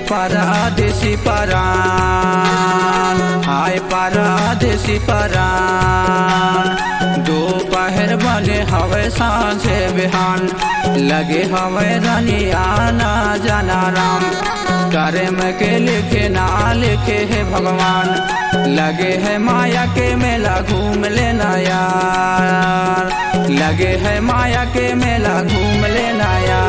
परदेसी परान, हाय परदेसी परान। दोपहर बने हवे सांझे बिहान, लगे हवे रनिया ना जाना राम। कर्म के लिखे ना लिखे है भगवान, लगे है माया के मेला घूम लेना यार, लगे है माया के मेला घूम लेना यार।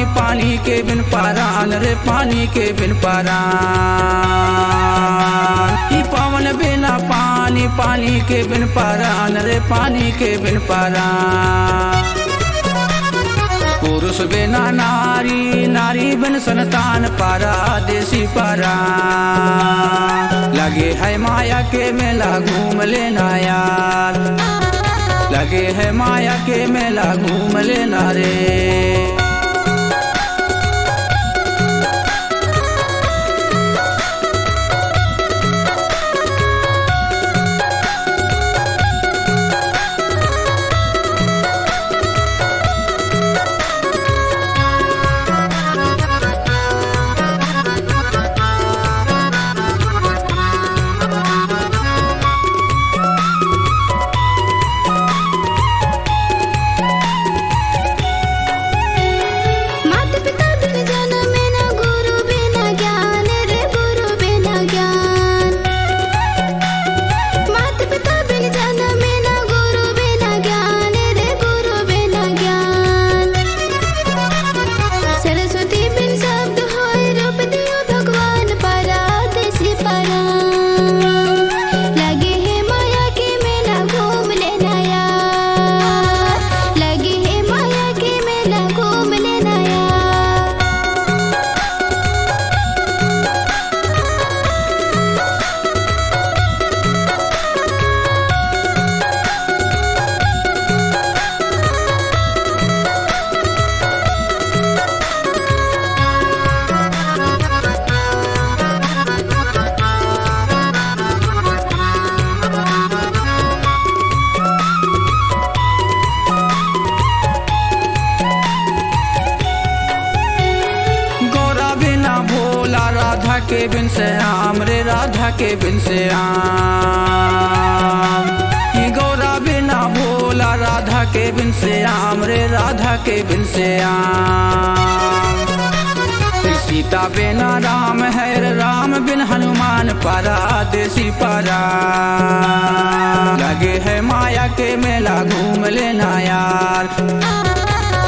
पानी के बिन परान रे, पानी के बिन परान। ई पवन बिना पानी, पानी के बिन परान रे, पानी के बिन परान। पुरुष बिना नारी, नारी बिन संतान, परदेसी परान। लगे है माया के मेला घूम लेना यार, लगे है माया के मेला घूम लेना रे। राधा के बिन से आम रे, राधा के बिन से आम। ये गौरा बिना भोला, राधा के बिन से आम रे, राधा के बिन से आम। सीता बिना राम है रे, राम बिन हनुमान, परदेसी परान। लगे है माया के मेला घूम लेना यार,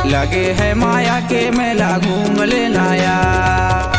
लगे है माया के मेला घूम लेना यार।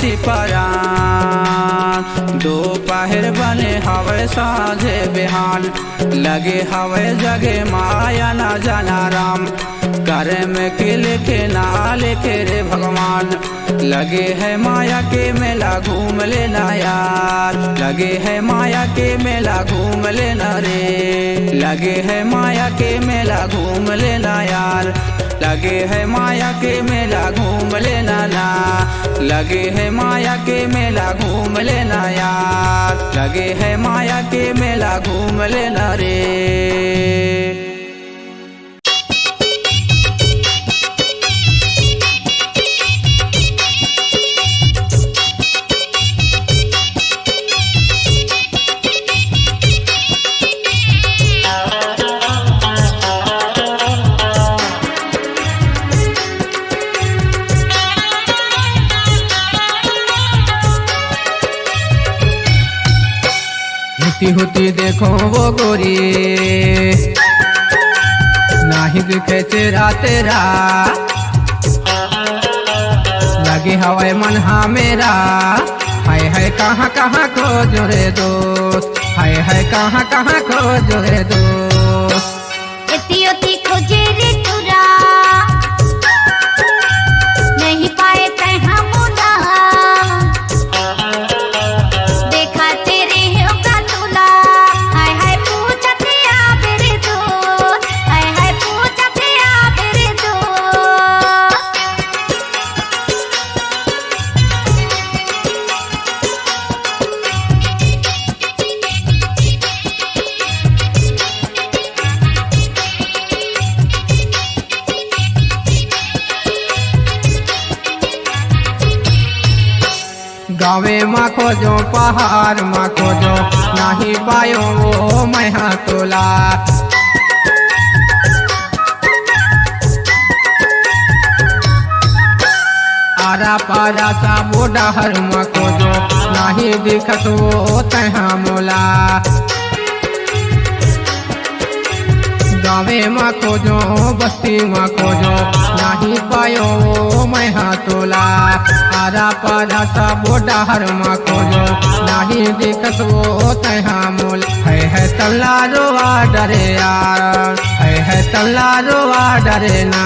बसी परान। दोपहर बने हवे साँझे बिहान, लगे हवे जगे माया न जाना राम। करे में के लिखे ना लिखे रे भगवान, लगे है माया के मेला घूम लेना यार। लगे है माया के मेला घूम लेना रे, लगे है माया के मेला घूम लेना यार। लगे है माया के मेला घूम लेना ना, लगे है माया के मेला घूम लेना यार। लगे है माया के मेला घूम लेना रे। होती देखो वो गोरी, नाही दिखे चेहरा तेरा। लगे हवाए मन हाँ मेरा, हाय हाय कहाँ कहाँ खोजो रे दोस्त, हाय हाय कहाँ कहाँ खोजो रे दोस्त। इतनी होती खोजे रे तुरा, नहीं पाए कहाँ मुना। देखा तेरे होगा तुला, हाय हाय पूछा तेरा मेरे दोस्त, हाय हाय पूछा तेरा मेरे दोस्त। गावे माँ खोजो पहाड़ माँ खोजो, नहीं पायो वो मैं हाँ तोला। आरा पारा सा बोडा हर माँ खोजो, नहीं दिखत वो तहाँ मोला। गावे माँ खोजो बस्ती माँ खोजो, नहीं पायो वो मैं हाँ तोला। आरा पारा सा बोडा हर माँ खोजो, नहीं दिखत वो तहाँ मोल। है तल्ला रोआ डरे यार, है तल्ला रोआ डरे ना।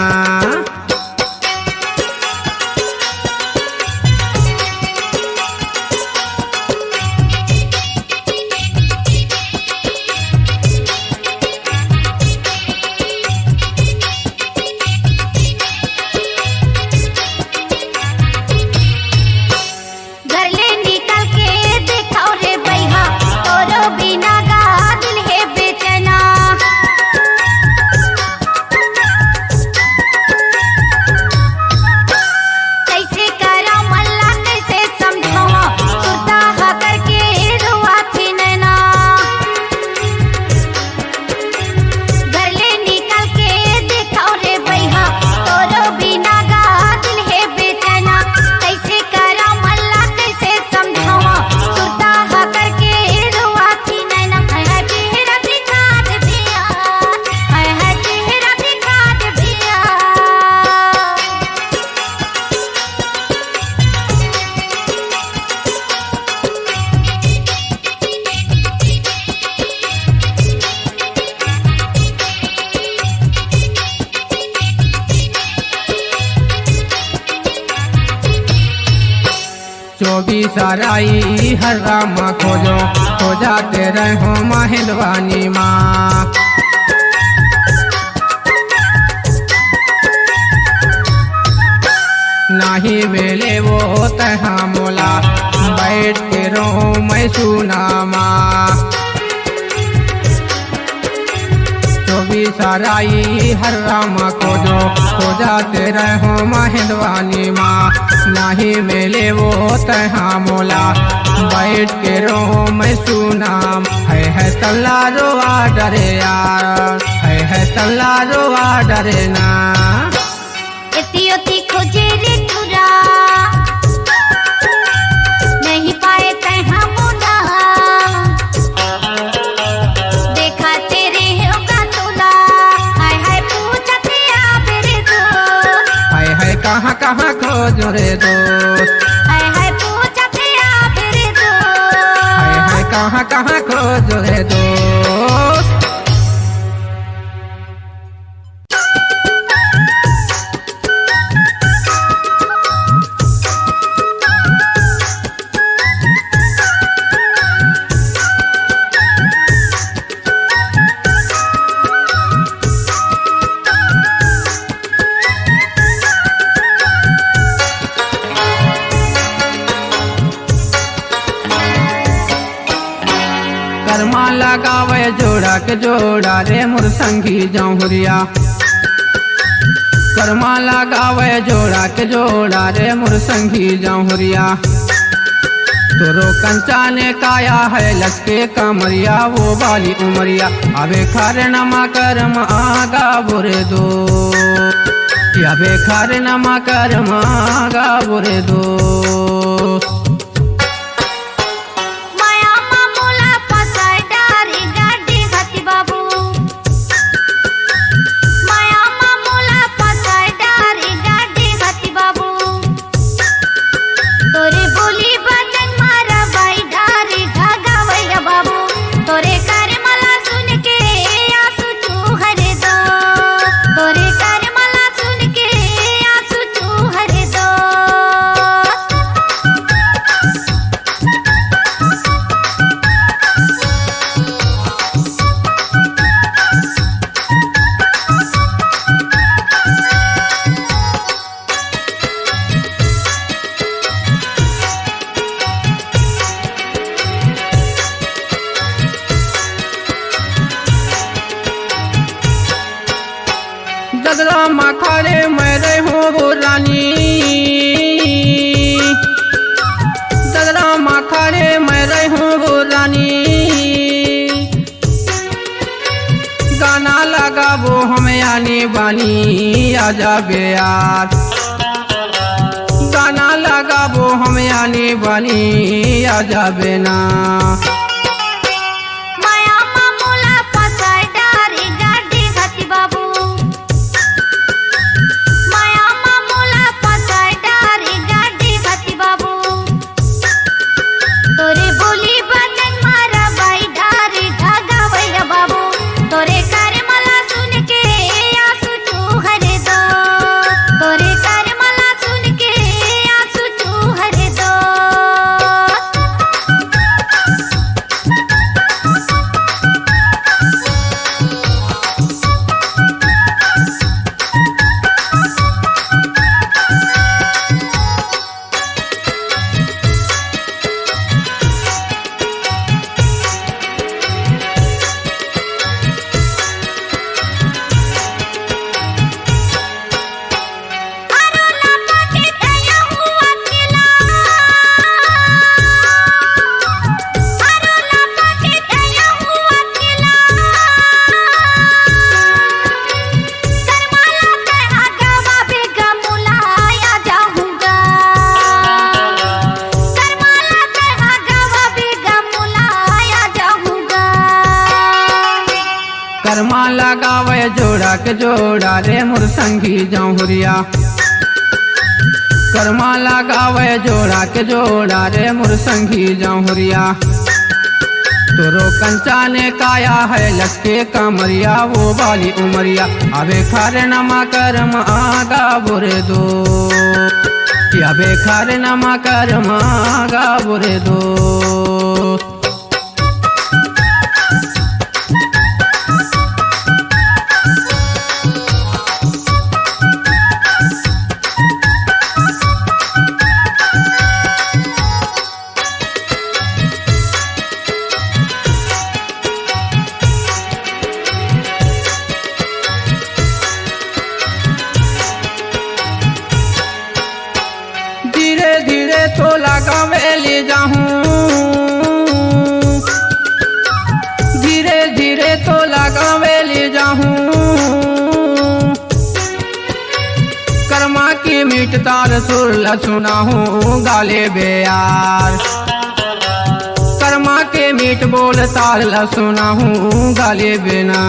सराई हर राम खोजो, खो जाते रहो महिलवानी माँ। नहीं मिले वो तहाँ मोला, बैठ के रो मैं सुना माँ। सराई हर राम खोजो, खो जाते रहो महिलवानी माँ। नहीं मिले वो तहाँ मोला, बैठ के रो मैं सुनाम। है तल्ला रोआ डरे यार, है तल्ला रोआ डरे ना। इतनी होती खोजे रे तुरा, नहीं पाए तहाँ मुना। देखा तेरे होगा तुला, हाय हाय पूछा तेरा मेरे दोस्त। हाय हाय कहाँ कहाँ खोजो रे दोस्त, हाय हाय कहाँ कहाँ खोज रे दोस्त। कर्मा लगावे जोड़ा के जोड़ा रे मुरसंगी जौहरिया। कर्मा लगावे जोड़ा के जोड़ा रे मुरसंगी जौहरिया। तोरो कंचाने काया है लचके कमरिया वो वाली उमरिया। अबे खारे नमा कर्म आगा बुरे दो, अबे खारे नमा कर्म आगा बुरे दो। ददरा मखारे मैं रहूं रानी, ददरा मखारे मैं रहूं रानी। गाना लगाबो हम आने बानी आजा बेयार। गाना लगाबो हम आने बानी आजा बेना। कर्मा लगावे जोड़ा के जोड़ा रे मुरसंगी जौहरिया। कर्मा लगावे जोड़ा के जोड़ा रे मुरसंगी जौहरिया। तोरो कंचाने काया है लचके कमरिया वो वाली उमरिया। अबे खारे नमा कर्म आगा बुरे दो, अबे खारे नमा कर्म आगा बुरे दो। धीरे धीरे तो लगावे ले जाऊं, धीरे धीरे तो लगावे ले जाऊं। कर्मा की मीठ तार सुर सुना हूँ गाले बेयार। कर्मा के मीठ बोल तार सुना हूँ गाले बिना।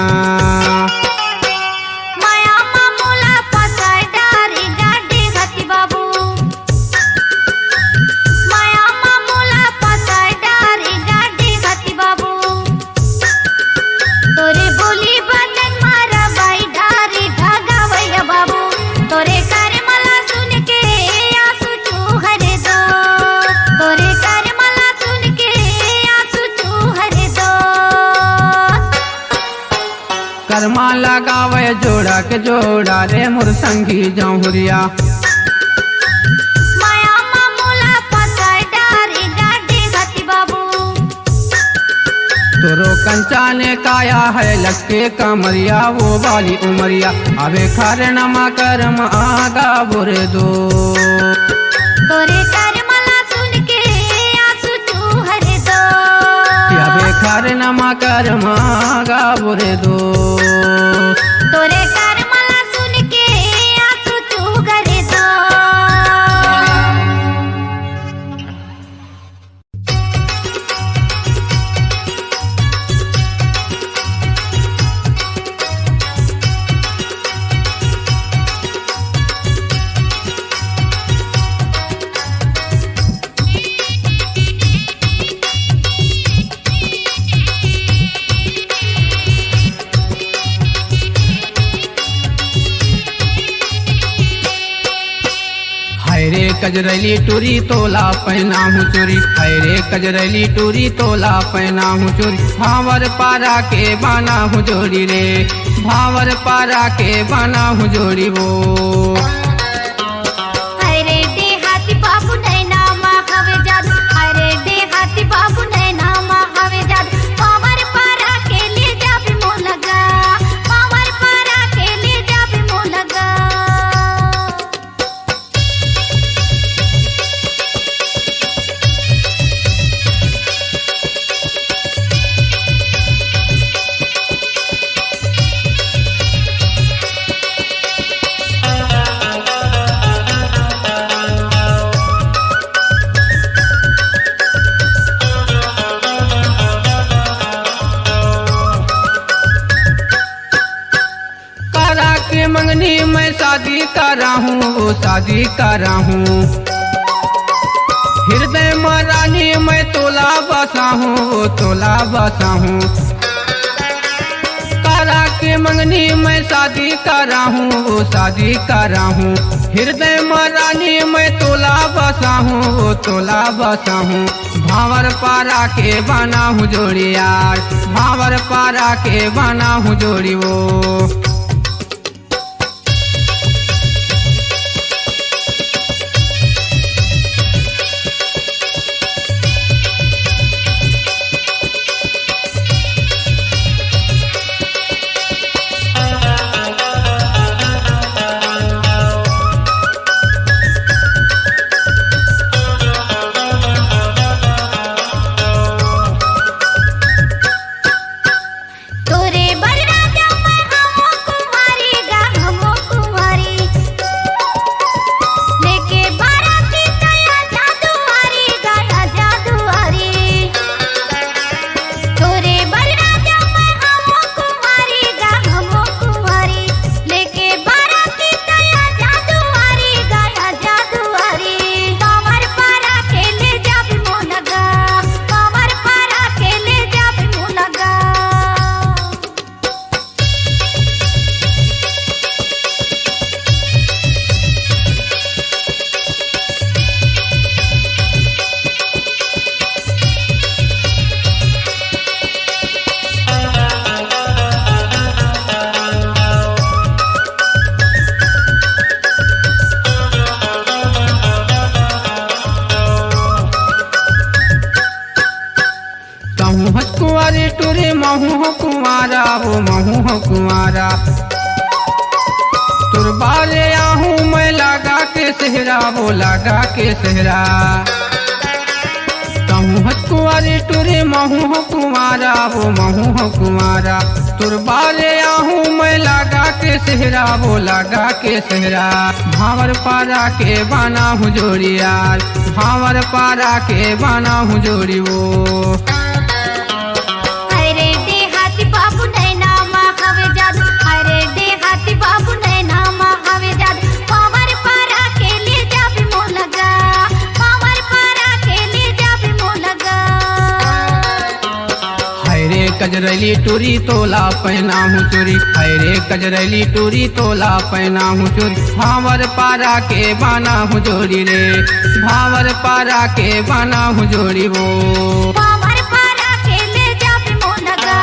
शर्मा लगावे जोड़ा के जोड़ा रे मोर संगी जौहरिया। माया मामूला पसाय डारी गाड़ी गति बाबू तोरो कंचाने काया है लटके कमरिया वो वाली उमरिया। अबे खारे नमा कर्म आगा बुरे दो तोरे करमला सुन के आंसू तू हरे दो अबे खारे नमा कर्म आगा बुरे दो तोरे करमला सुन के आंसू तू करे दो। रे कजरली टूरी तोला पहना हूँ चोरी। रे कजरली टूरी तोला पहना हूँ चोरी। भावर पारा के बाना हूँ जोड़ी रे भावर पारा के बाना हूँ जोड़ी वो। अरे देहाती बाबू नैना मा हवे जादू अरे देहाती बाबू नैना मा हवे जादू पावर पारा के ले जाबे मो लगा पावर पारा के ले जाबे मो लगा। के मंगनी मैं शादी करा हूँ वो शादी करा हूँ। हृदय में रानी मैं तोला बसा हूँ वो तोला बसा हूँ। करा के मंगनी मैं शादी करा हूँ वो शादी करा हूँ। हृदय में रानी मैं तोला बसा हूँ वो तोला बसा हूँ। भावर पारा के बना हूँ जोड़ी यार भावर पारा के बना हूँ जोड़ी वो। तोरे बलराजा मैं हमो कुमारी गा हमो कुमारी लेके बाराती तया जादुआरी गाया जादुआरी। तोरे बलराजा मैं हमो कुमारी गा हमो कुमारी लेके बाराती तया जादुआरी गाया जादुआरी। पावर पारा के ले जाबे मो लगा पावर पारा के ले जाबे मो लगा। कहूँ हस कुंवारी टूरे महू हो कुंवारा वो महू हो कुंवारा। तुरबाले आहूँ मैं लगा के सेहरा वो लगा के सेहरा। कहूँ हस कुंवारी टूरे महू हो कुंवारा वो महू हो कुंवारा। तुरबाले आहूँ मैं लगा के सेहरा वो लगा के सेहरा। भावर पारा के बना हूँ जोड़ी यार भावर पारा के बना हूँ जोड़ी वो। अरे देहाती बाबू नैना मा हवे जादू अरे देहाती बाबू नैना मा हवे जादू पावर पारा के ले जाबे मो लगा पावर पारा के ले जाबे मो लगा। रे कजरली टूरी तोला पहना हूँ चोरी। रे कजरली टूरी तोला पहना हूँ चोरी। भावर पारा के बना हूँ जोड़ी रे भावर पारा के बना हूँ जोड़ी वो। पावर पारा के ले जाबे मो लगा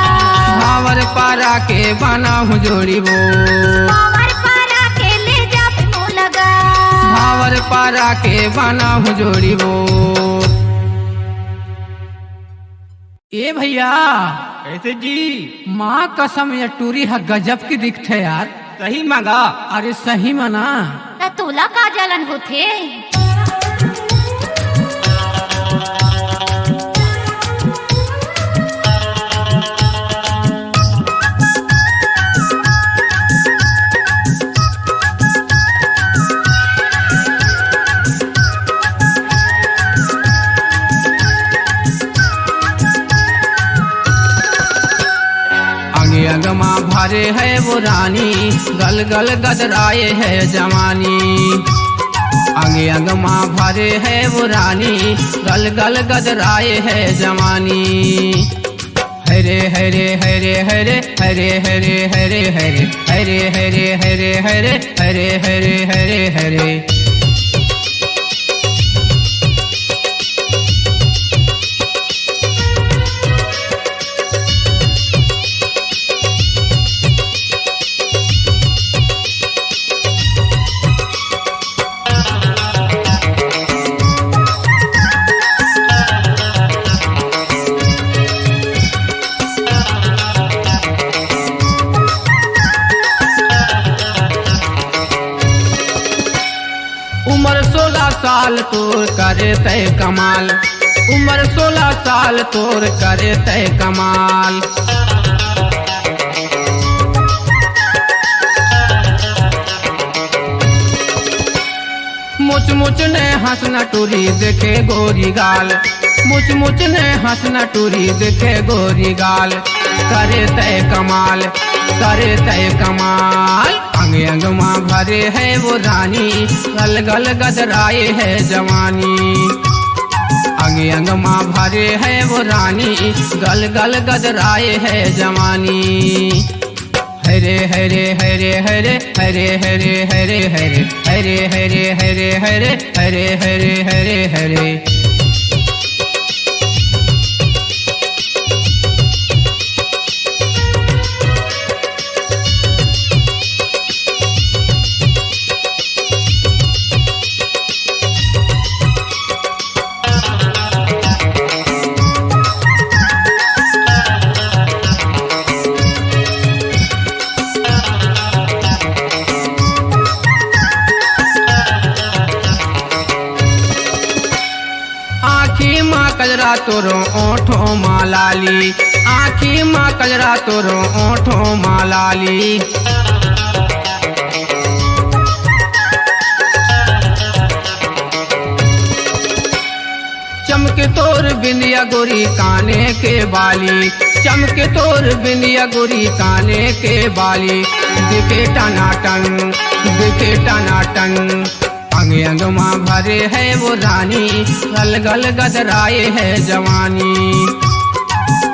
भावर पारा पारा के बना हूँ जोड़ी वो, भावर पारा के ले जा मुँह लगा, भावर पारा के बना हूँ जोड़ी वो। ए भैया कैसे जी? माँ कसम ये टूरी है गजब की दिखते यार। सही मांगा। अरे सही मना। त तोला का जलन होथे? अंगमा भरे है वो रानी, गल गल गदराए है जवानी। अंगमा भरे है वो रानी, गल गल गदराए है जवानी। हरे हरे हरे हरे हरे हरे हरे हरे हरे हरे हरे हरे हरे हरे हरे हरे। उम्र 16 साल तोर करे तय कमाल, उम्र 16 साल तोर करे तय कमाल। मुच मुच ने हंसना टूरी देखे गोरी गाल, मुच मुच ने हंसना टूरी देखे गोरी गाल। करे तय कमाल, करे तय कमाल। अंग अंग माँ भरे है वो रानी, गल गल गदराए है जवानी। अंग अंग माँ भरे है वो रानी, गल गल गदराए है जवानी। हरे हरे हरे हरे हरे हरे हरे हरे हरे हरे हरे हरे हरे हरे हरे हरे। आखी माँ कजरा तोरो ओठो माँ लाली, आखी माँ कजरा तोरो ओठो माँ लाली। चमके तोर बिंदिया गोरी काने के बाली, चमके तोर बिंदिया गोरी काने के बाली। दिखे टनाटन, दिखे टनाटन। अंग अंग माँ भरे है वो रानी, गल गल गदराए है जवानी।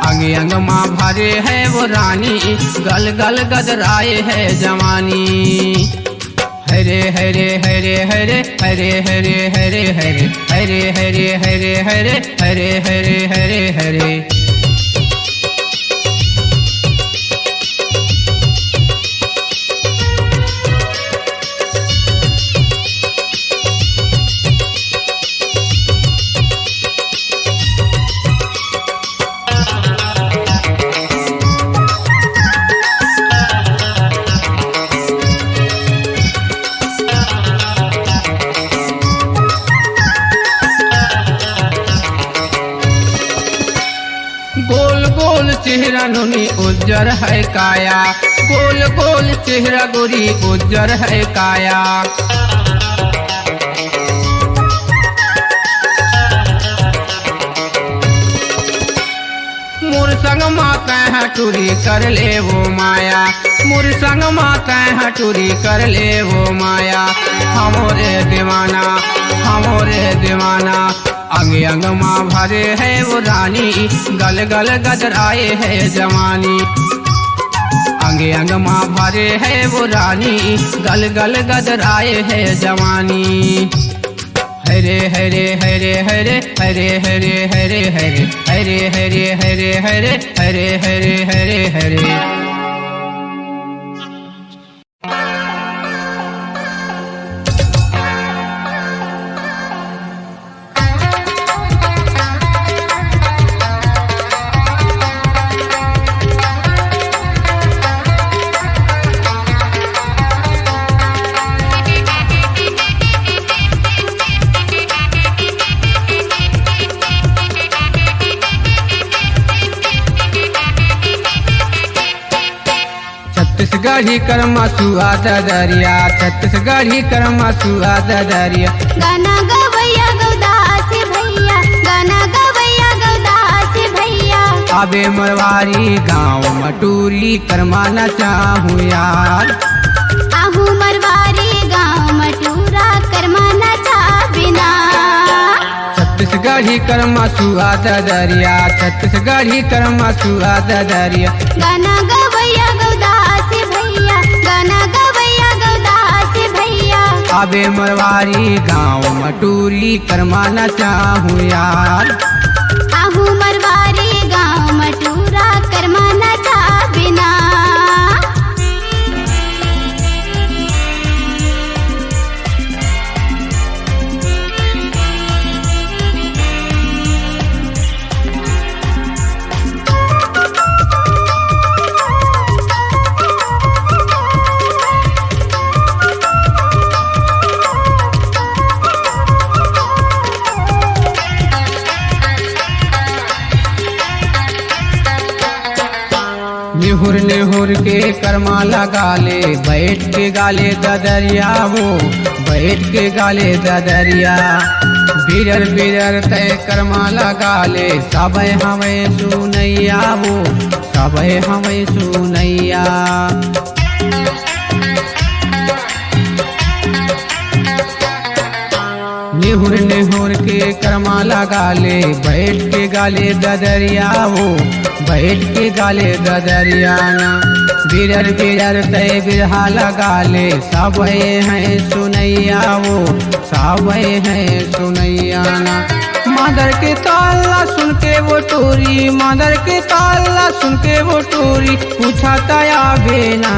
अंग अंग माँ भरे है वो रानी, गल गल गदराए है जवानी। हरे हरे हरे हरे हरे हरे हरे हरे हरे हरे हरे हरे हरे हरे हरे हरे। गोल गोल चेहरा नुनी उज्जर है काया, गोल गोल चेहरा गोरी उज्जर है काया। मोर संग माँ कह टूरी कर ले वो माया, मोर संग माँ कह टूरी कर ले वो माया। हमोरे दीवाना, हमोरे दीवाना। अंग अंग माँ भरे है वो रानी, गल गल गदराए है जवानी। अंग अंग माँ भरे है वो रानी, गल गल गदराए है जवानी। हरे हरे हरे हरे हरे हरे हरे हरे हरे हरे हरे हरे हरे हरे हरे हरे। छत्तीसगढ़ी कर्मा सुआद दरिया, छत्तीसगढ़ी कर्मा सुआद दरिया। गाना गवैया गौदास भैया, गाना गवैया गौदास भैया। आबे मरवारी गाँव मटूरी कर्मा न चाहूँ यार। आहू मरवारी गाँव मटूरा कर्मा न बिना। छत्तीसगढ़ी कर्मा सुआद दरिया, छत्तीसगढ़ी कर्मा सुआद दरिया। गाना गवैया गौदास भैया, गाना गवैया गौदास भैया। आबे मरवारी गाँव मटूरी कर्मा न चाहूँ यार। आहू मरवारी गाँव मटूरा कर्मा न बिना। निहुर निहुर के कर्मा लगा ले, बैठ के गाले ददरिया वो, बैठ के गाले ददरिया। बिरर बिरर तय कर्मा लगा ले, सब हमें सुनैया वो, सब हमें सुनैया। निहुर निहुर के कर्मा लगा ले, बैठ के गाले ददरिया वो, बैठ के गाले ददरियाना। बिरर बिरर तय बिरहा लगा ले, सब हैं सुनैया वो, सब हैं सुनैयाना। मदर के ताला सुन के वो टोरी, मदर के ताला सुन के वो टोरी, पूछा तया बेना।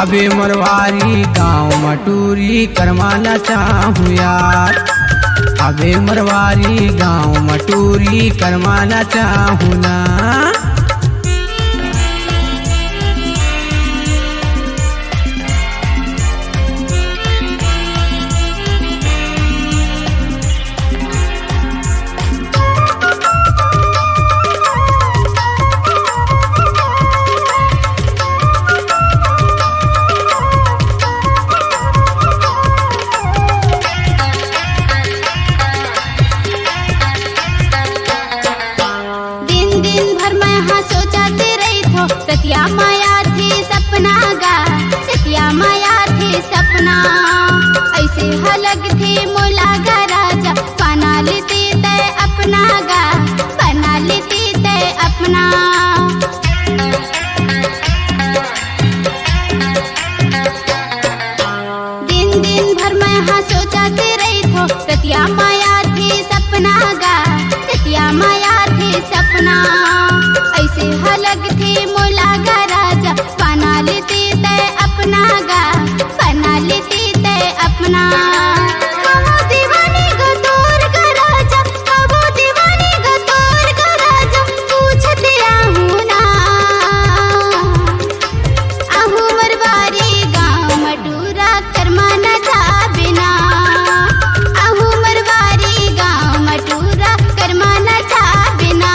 अबे मरवारी गाँव मटूरी कर्मा न चाहूँ यार। अबे मरवारी गाँव मटूरी कर्मा न चाहूँ ना। सतिया माया थी सपना गा, सतिया माया थी सपना। ऐसे हलग थी मोला गा राजा, बना लेती तय अपना गा, बना लेती तय अपना। दिन दिन भर मैं हाँ सोचाती रही थो, सतिया माया थी सपना गा, सतिया माया थी सपना। ऐसे हलग थी मोला गा राजा, बना लेती तय अपना गा, बना लेती तय अपना। कबो दीवानी गतोर गा राजा, कबो दीवानी गतोर गा राजा, पूछते आहू ना। आहू मरवारी गाँव मटूरा कर्मा न बिना। आहू मरवारी गाँव मटूरा कर्मा न बिना।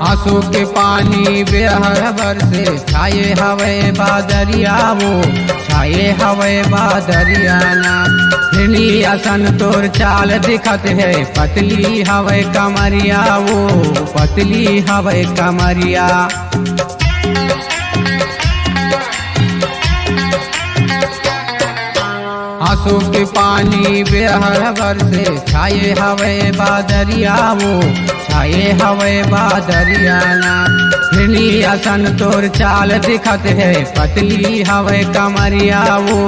आंसू के पानी बेहर बरसे, छाए हवे बादरिया वो, छाए हवे बादरियाना। हिरनी असन तोर चाल दिखत है, पतली हवे कमरिया वो, पतली हवे कमरिया। आंसू के पानी बेहर बरसे, छाए हवे बादरिया वो, छाए हवे बादरियाना। हिरनी असन तोर चाल दिखत है, पतली हवे कमरिया वो,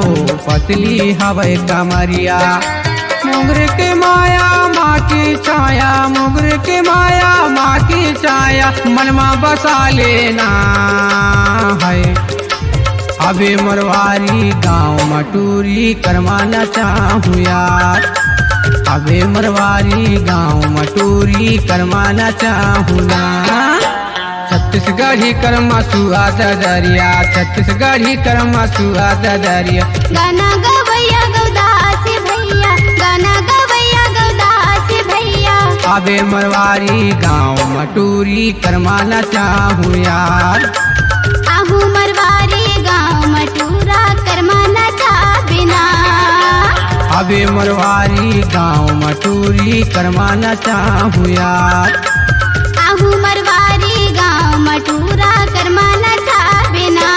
पतली हवे कमरिया। मुगरे के माया माँ की छाया, मुगरे के माया माँ की छाया, मनमा बसा लेना है। अबे मरवारी गाँव मटूरी करवाना चाहूँ यार। अबे मरवारी गाँव मटूरी करवाना चाहूँ ना। छत्तीसगढ़ी कर्मा सुआ दरिया, छत्तीसगढ़ी कर्मा सुआ दरिया। गाना गवैया गौदास भैया, गाना गवैया गौदास भैया। अबे मरवारी गाँव मटूरी करवाना चाहूँ यार। आहू मरवारी गाँव मटूरा करमाना चाह बिना। अबे मरवारी गाँव मटूरी करवाना चाहूँ यार। आहू मरवारी गाँव मटूरा करमाना चाह बिना।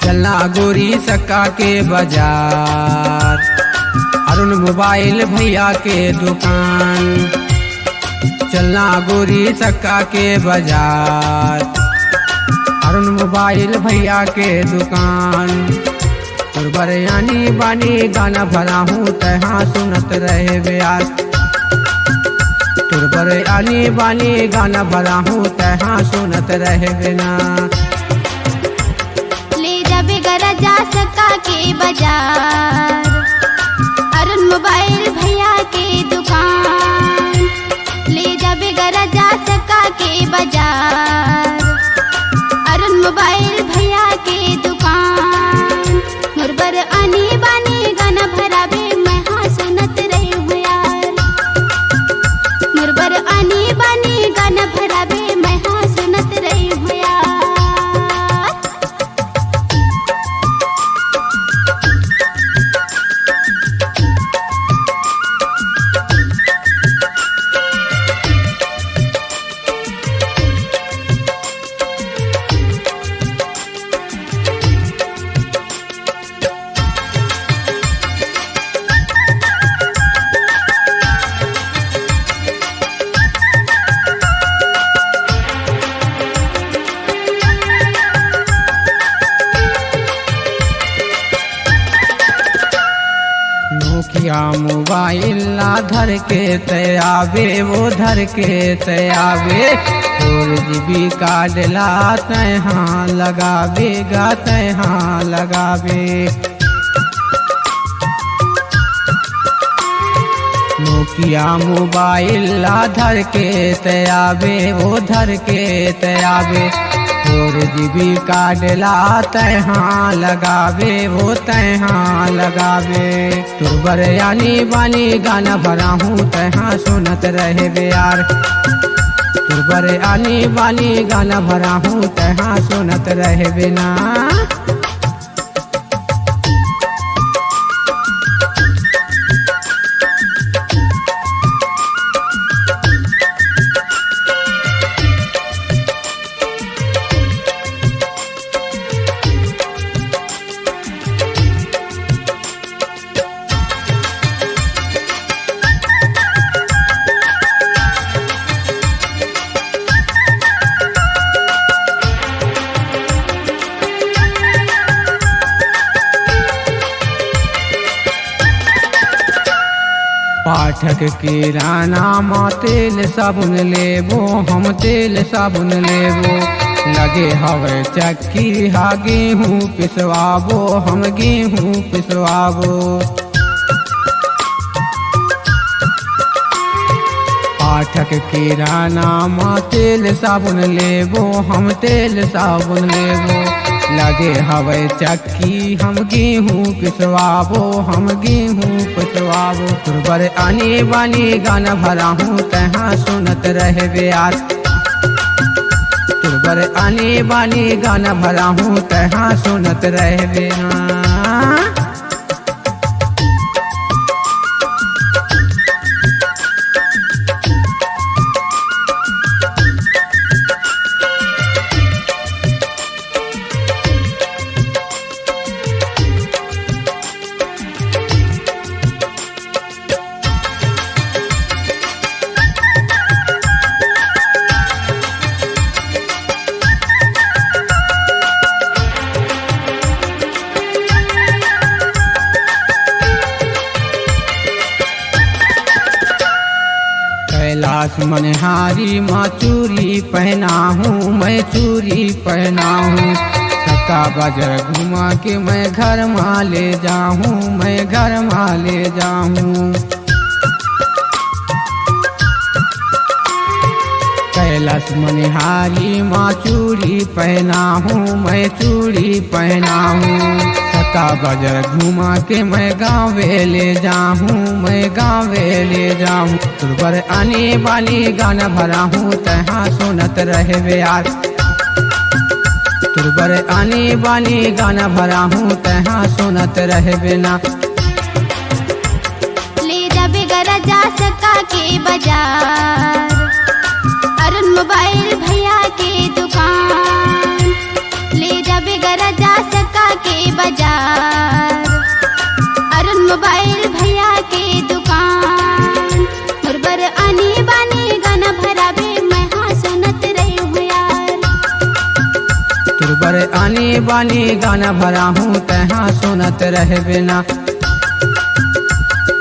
चलना गोरी सक्का के बाजार, अरुण मोबाइल भैया के दुकान। चलना गोरी सक्का के बाजार, अरुण मोबाइल भैया के दुकान। तुरबर यानी बानी गाना भरा हूँ तहाँ सुनत रहे ब्यास। तुरबर यानी बानी गाना भरा हूँ तहाँ सुनत रहे बिना। जा सका के बाजार, अरुण मोबाइल भैया के दुकान। ले जाबे गरा जा सका के बाजार, अरुण मोबाइल भैया के दुकान। मुरबर आनी बानी गाना भरा बे मैं हाँ सुनत रही हूँ यार। मुरबर आनी बानी गाना भरा बे मैं हाँ सुनत रही हूँ यार। मोबाइल ना धर के तयावे वो धर के तयावे। 4GB कार्ड ला तहाँ लगावेगा तहाँ लगावे। नोकिया मोबाइल ला धर के तयावे वो धर के तयावे। 4GB कार्ड ला तहाँ लगावे वो तहाँ लगावे। तुरबर यानी बानी गाना भरा हूँ तहाँ सुनत रहे यार। तुरबर यानी बानी गाना भरा हूँ तहाँ सुनत रहे बिना। पाठक किराना माँ तेल साबुन लेबो हम तेल साबुन लेबो। लगे हवे चक्की हा गेहूँ पिसवाबो हम गेहूँ पिसवाबो। पाठक किराना माँ तेल साबुन लेबो हम तेल साबुन लेबो। लगे हवे चक्की हम गेहूँ पिसवाबो हम गेहूँ पिसवाबो। तुरबर आने बानी गाना भरा हूँ तहाँ सुनत रहे यार। तुरबर आने बानी गाना भरा हूँ तहाँ सुनत रहे यार। कैलाश मनिहारी माँ चूड़ी पहना हूँ, मैं चूड़ी पहना हूँ। सत्ता बाजार घुमा के मैं घर माँ ले जाऊँ, मैं घर माँ ले जाऊँ। कैलाश मनिहारी माँ चूड़ी पहना हूँ, मैं चूड़ी पहना हूँ। सत्ता बाजार घुमा के मैं गाँवे ले जाऊँ, मैं गाँवे ले जाऊँ। तुरबर आने वाली गाना भरा हूँ, तहाँ सुनत रहे यार। तुरबर आने वाली गाना भरा हूँ, तहाँ सुनत रहे बिना। ले जाबे गरजा सका के बाजार, अरुण मोबाइल भैया के दुकान। ले जाबे गरजा सका के बाजार, अरुण मोबाइल भैया के दुकान। तुरबर आनी बानी गाना भराबे मैं हाँ सुनत रही हूँ यार। तुरबर आनी बानी गाना भरा हूँ, तहाँ सुनत रहे बिना।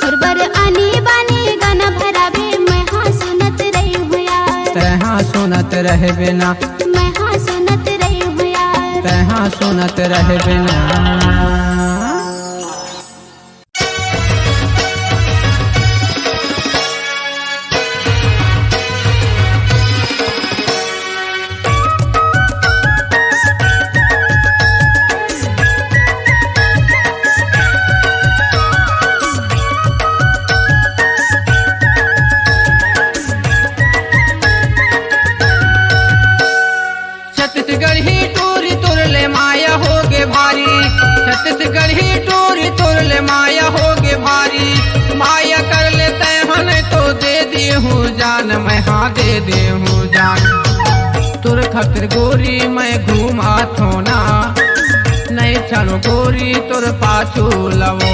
तुरबर आनी बानी गाना भराबे मैं हाँ सुनत रही हूँ यार। तहाँ सुनत रहे बिना, मैं हाँ सुनत रही हूँ यार। तहाँ सुनत रहे बिना। छत्तीसगढ़ ही टूरी तुरले माया होगे भारी, छत्तीसगढ़ ही टूरी तुरले माया होगे भारी। माया कर लेते हन तो दे दी हूँ जान, मैं हाँ दे दे हूँ जान। तुर खतर गोरी मैं घूमा थोना, नहीं चलो गोरी तुर पाछू लवो।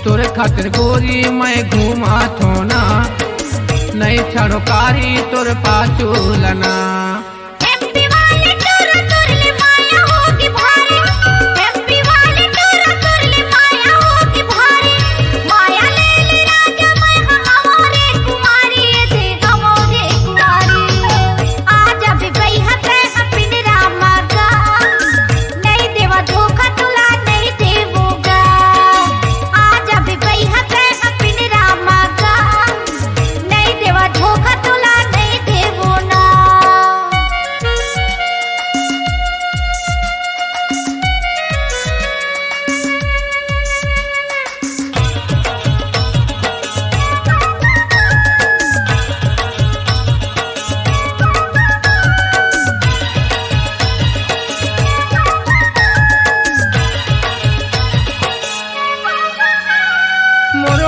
तुर खतर गोरी मैं घूमा थोना, नहीं छड़ो कारी तुर पाछू लना।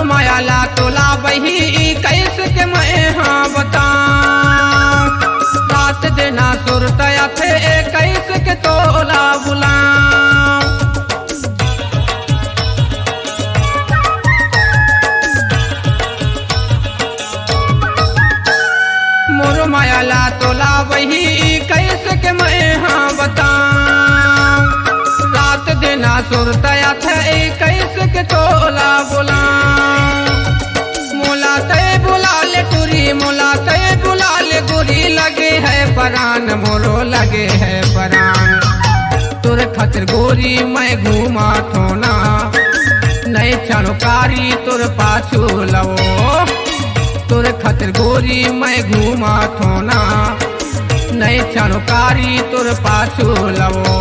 मायाला तोला बही कैसे के मैं हाँ बताऊं। रात देना सुरतया थे कैसे के तोला बुलाऊं। मोर मायाला तोला बही कैसे के मैं हाँ बताऊं। रात देना सुरतया थे कैसे के तोला बुलाऊं। मोला ते बुला ले टूरी, मोला ते बुला ले गोरी, लगे है परान मोरो लगे है परान। तुर खतर गोरी मैं घूमा थोना, नहीं छणकारी तुर पाछू लवो। तुर खतर गोरी मैं घूमा थोना, नहीं छणकारी तुर पाछू लवो।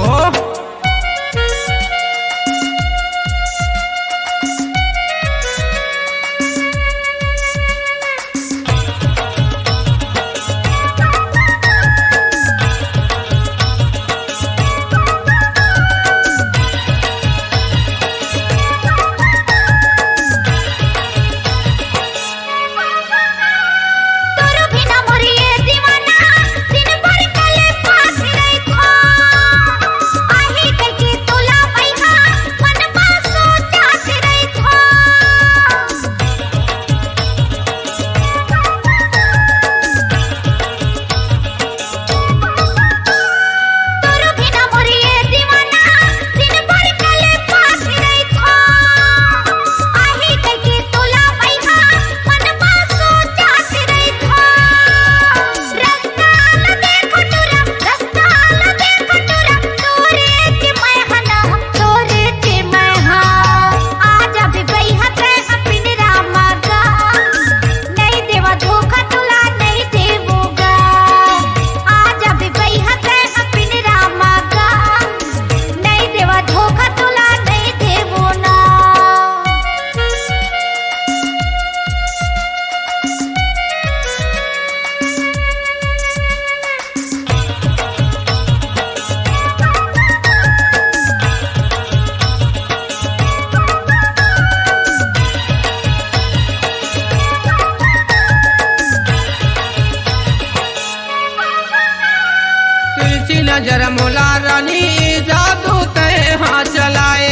नजर मोला रानी जादू तय हाँ चलाए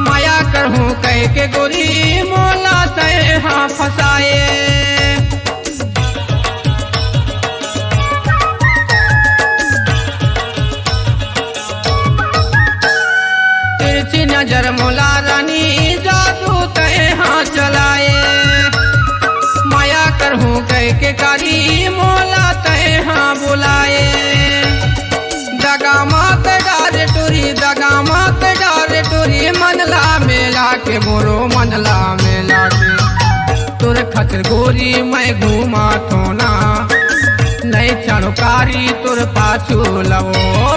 माया करहूँ कह के गोरी मोला तय हाँ फसाए तिरछी नजर मोला रानी जादू तय हाँ चलाए माया करहूँ कह के कारी मोला तय हाँ बुलाए दगा मात डारे टूरी मनला मेला के मोरो मनला मेला के तुर खतर गोरी मैं घूमा थोना नहीं चणकारी तुर पाछू लवो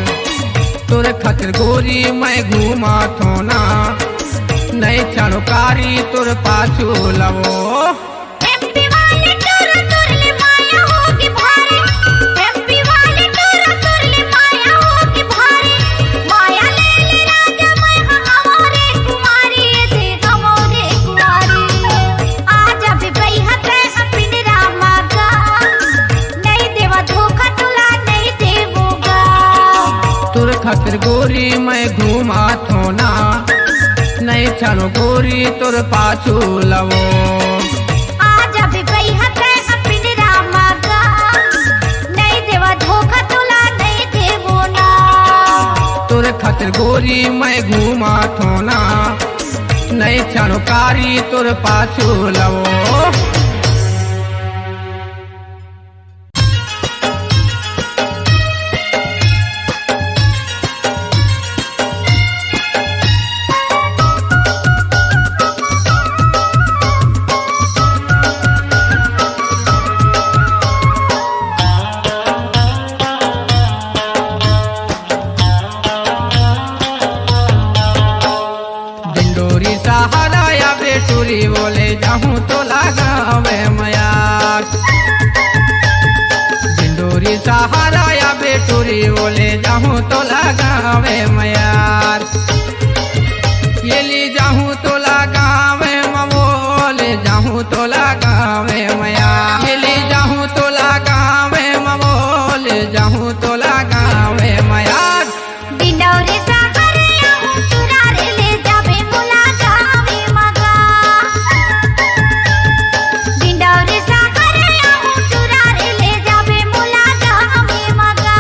तुर खतर गोरी मैं घूमा थोना नहीं चणकारी तुर पाछू लवो एमपी वाले टूर ले माया होगी भारी एमपी वाले टूर ले माया होगी भारी माया ले राजा मैं हमारे कुमारी दे हमारे कुमारी आज अभी गई है अपने रामा का नहीं देवा धोखा तुला नहीं देवोगा तुर खतर गोरी मैं घूमा थोना नहीं चलो गोरी तुर पाछू लवो आज अभी गई है अपने रामा का नहीं देवा धोखा तुला नहीं देवो ना तुर खतर गोरी मैं घूमा थोना नहीं चलो कारी तुर पाछू लवो टूरी बोले जाहूँ तो लगावे मयार झिंडोरी सहारा या बेटूरी बोले जाहूँ तो लगावे मयार ये ली जाहूँ तो लगावे बोले जाहूँ तो लगावे मयार ये ली जाहूँ तो लगावे बोले जाहूँ तो लगावे मयार डिंडोरी सागरे आहूँ तुरारे ले जावे मुला जावे मगा डिंडोरी सागरे आहूँ तुरारे ले जावे मुला जावे मगा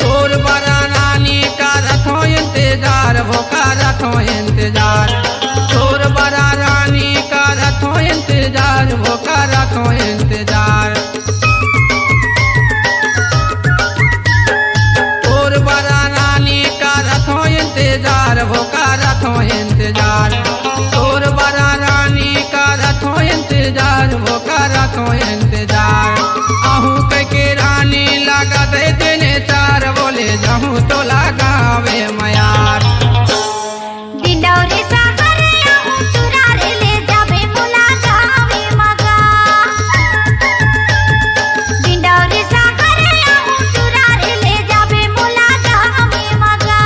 तोर बड़ा नानी का रखो इंतजार वो का रखो इंतजार तोर बड़ा रानी का रखो इंतजार वो का रखो इंतजार तोर बड़ा नानी का रखो इंतजार वो का रखो इंतजार तोर बड़ा रानी का रखो इंतजार वो का रखो इंतजार आहू के रानी लगा दे देने चार बोले जाहूँ तो लगावे मयार डिंडोरी सागरे आहूँ तुरारे ले जावे मुला जावे मगा डिंडोरी सागरे आहूँ तुरारे ले जावे मुला जावे मगा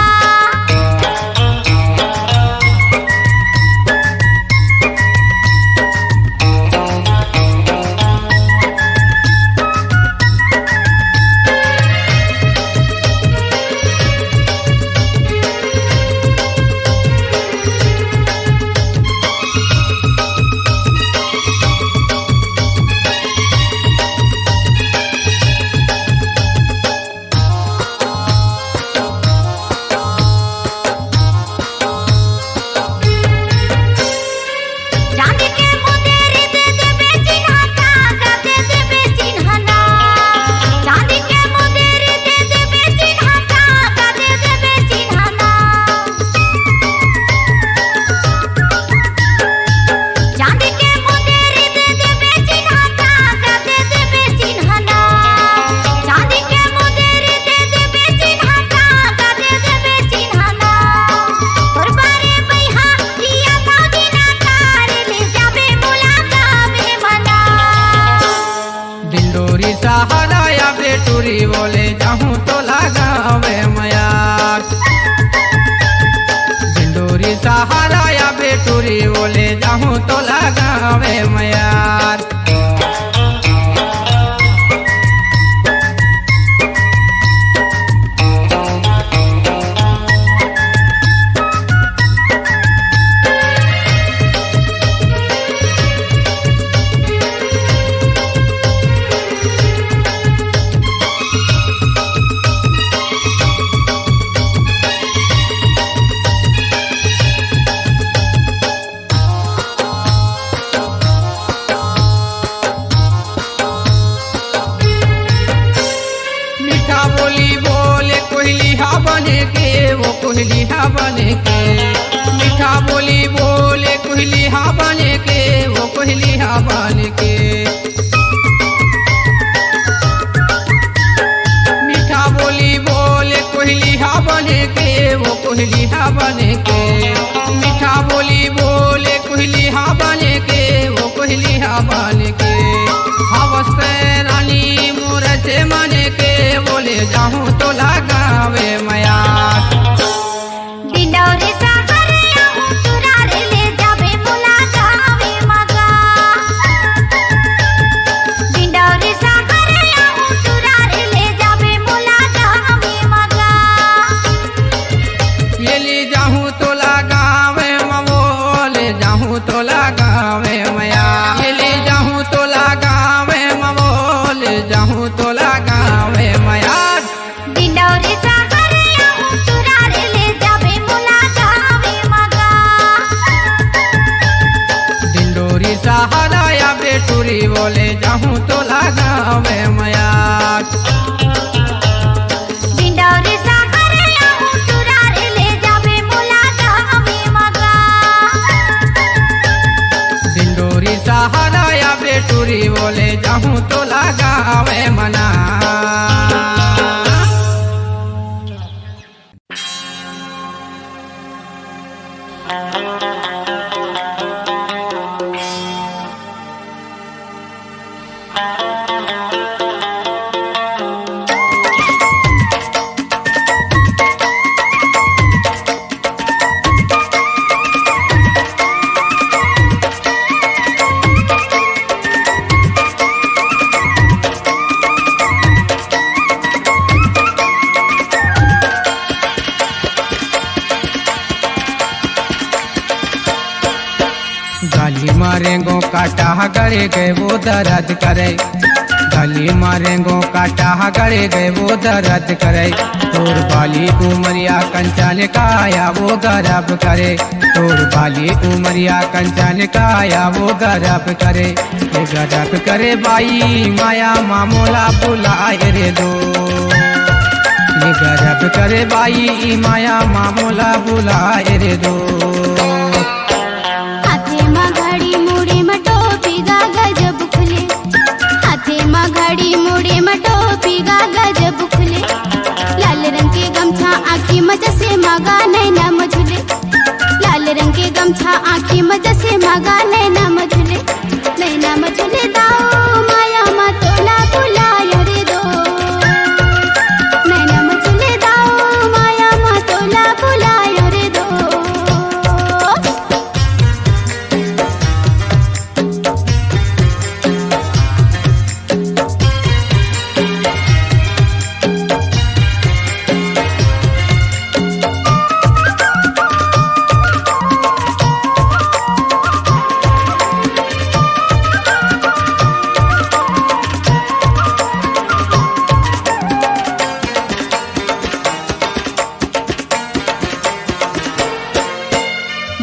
डिंडोरी सहारा या बेटूरी बोले जाऊं तो लगावे मयार। डिंडोरी सहारा या बेटूरी बोले जाऊं तो लगावे मयार। कोहलिया बने के मीठा बोली बोले कोहलिया बने के वो कोहलिया बने के। मीठा बोली बोले कोहलिया बने के वो कोहलिया बने के। मीठा बोली बोले कोहलिया बने के वो कोहलिया बने के। हवस रानी मोरचे मने के बोले जाऊं तो लगावे मया। डिंडोरी सहारा उतरारे ले जावे मुलाकावे मगा। डिंडोरी सहारा उतरारे ले जावे मुलाकावे मगा। ये ले जाऊं तो लगावे मवोले जाऊं तो लगावे मया। ये ले जाऊं तो लगावे मवोले जाऊं तो लगावे मया। डिंडोरी सहारा उतरारे ले जावे मुलाकावे मगा। डिंडोरी सहारा या बेटूरी बोले जाऊं तो लगावे मया। डिंडोरी सहारा उतरारे ले जावे मुलाकावे मगा। डिंडोरी सहारा या बेटूरी बोले जाऊं तो लगावे मना। गाली मारेंगो काटा गड़े गए वो दर्द करे। गाली मारेंगो काटा गड़े गए वो दर्द करे। तोर बाली उमरिया कंचन काया वो गरब करे। तोर बाली उमरिया कंचन काया वो गरब करे। ये गरब करे बाई माया मामोला बुलाए रे दो। ये गरब करे बाई माया मामोला बुलाए रे दो। घड़ी मुड़ी में टोपी गा गजब खुले। हाथे में घड़ी मुड़ी में टोपी गा गजब खुले। लाल रंग के गमछा आँखी में जैसे मगा नैना मझुले। लाल रंग के गमछा आँखी में जैसे मगा नैना मझुले। नैना मझुले दाओ माया मा तोला बुलाया रे दो। नैना मझुले दाओ माया मा तोला बुलाया रे दो।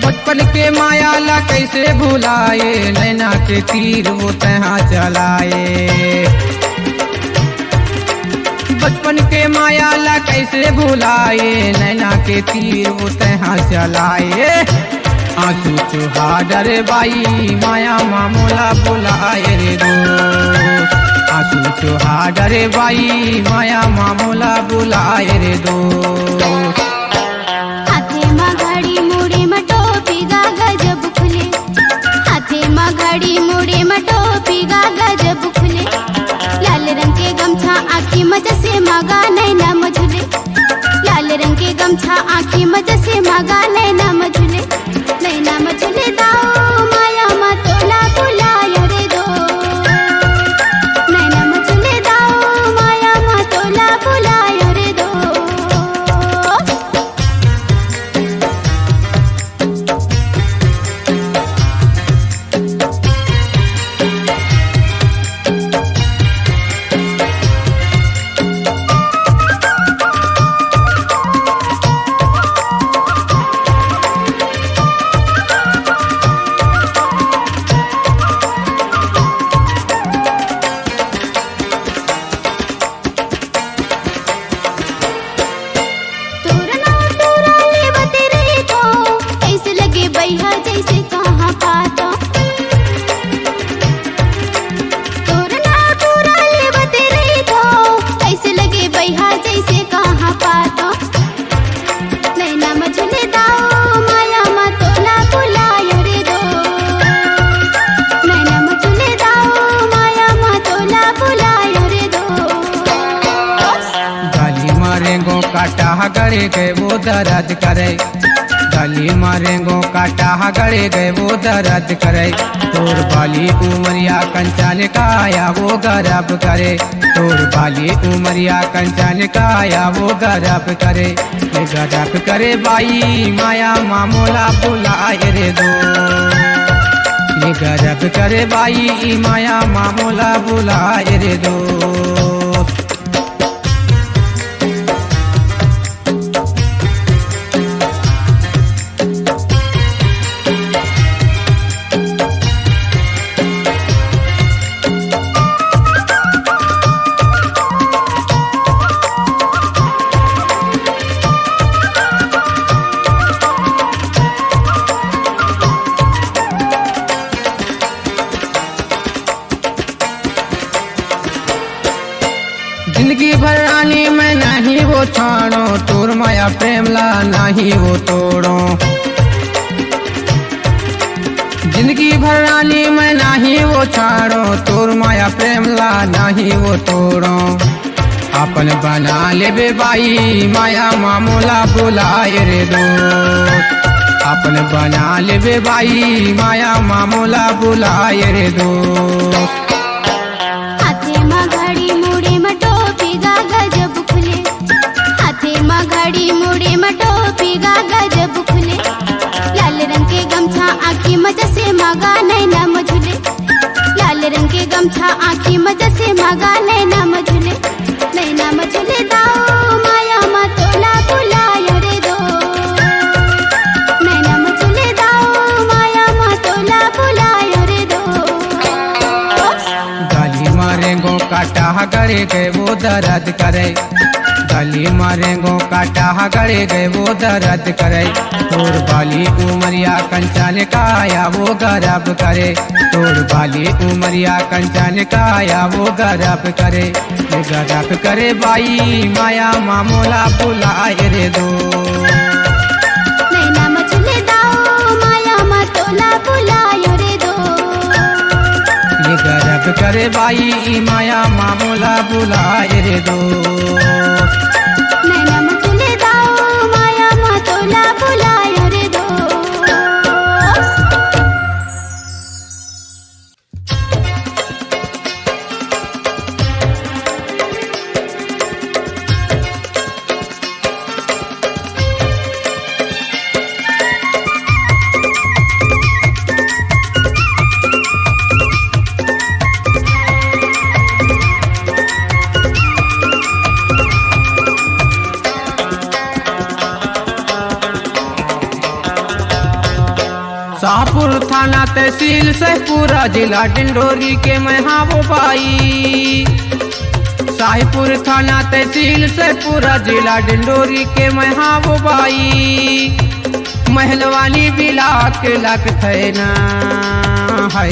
बचपन के माया ला कैसे भुलाए। नैना के तीर वो तहाँ चलाए। बचपन के माया ला कैसे भुलाए। नैना के तीर वो तहाँ चलाए। आंसू चुहा डरे बाई माया मामोला बुलाए रे दो। आंसू चुहा डरे बाई माया मामोला बुलाए रे दो। घड़ी मुड़ी में टोपी गा गजब खुले। हाथे में घड़ी मुड़ी में टोपी गा गजब खुले। लाल गमछा आँखी मजा से मागा नैना मझुले दाओ माया मा तोला बुलायो रे दो नैना मझुले दाओ माया मा तोला बुलायो रे दो बैहा जैसे कहाँ पाता तोरना पूरा लेवते रही तो ऐसे लगे बैहा जैसे कहाँ पाता नैना मझुले दाओ माया मा तोला बुलायो रे दो नैना मझुले दाओ माया मा तोला बुलायो रे दो गाली मारेंगो काटा गड़े गए वो दर्द करे गाली मारेंगो काटा गड़े गए वो दर्द करे तोर बाली उमरिया कंचन काया वो गरब करे तोर बाली उमरिया कंचन काया वो गरब करे ये गरब करे बाई माया मामोला बुलाए रे दो ये गरब करे बाई माया मामोला बुलाए रे दो जिंदगी भर रानी में नहीं वो छाड़ो तोर माया प्रेमला नहीं वो तोड़ो जिंदगी भर रानी में नहीं वो छाड़ो तोर माया प्रेमला नहीं वो तोड़ो अपन बना ले बाई माया मामोला बुलाए रे दो अपन बना ले बाई माया मामोला बुलाए रे दो घड़ी मुड़ी मटोपी गा गजब खुले लाल रंग के गमछा आँखी मजा से मागा नैना मझुले लाल रंग के गमछा आँखी मजा से मागा नैना मझुले दाओ माया मा तोला बुलायो रे दो नैना मझुले दाओ माया मा तोला बुलायो रे दो गाली मारेंगो काटा गड़े गए वो दर्द करे गाली मारेंगो काटा गड़े गए वो दर्द करे तोर बाली उमरिया कंचन काया वो गरब करे तोर बाली उमरिया कंचन काया वो गरब करे ये गरब करे बाई माया मामोला बुलाए रे दो नैना मझुले दाओ माया मा तोला बुलायो रे दो ये गरब करे बाई माया मामोला बुलाए रे दो नैना मझुले दाओ माया मा तोला बुलायो रे दो शाहपुर थाना तहसील से पूरा जिला डिंडोरी के मैं हाँ वो बाई शाहपुर थाना तहसील से पूरा जिला डिंडोरी के मैं हाँ वो बाई महलवानी बिलाक लक थे ना है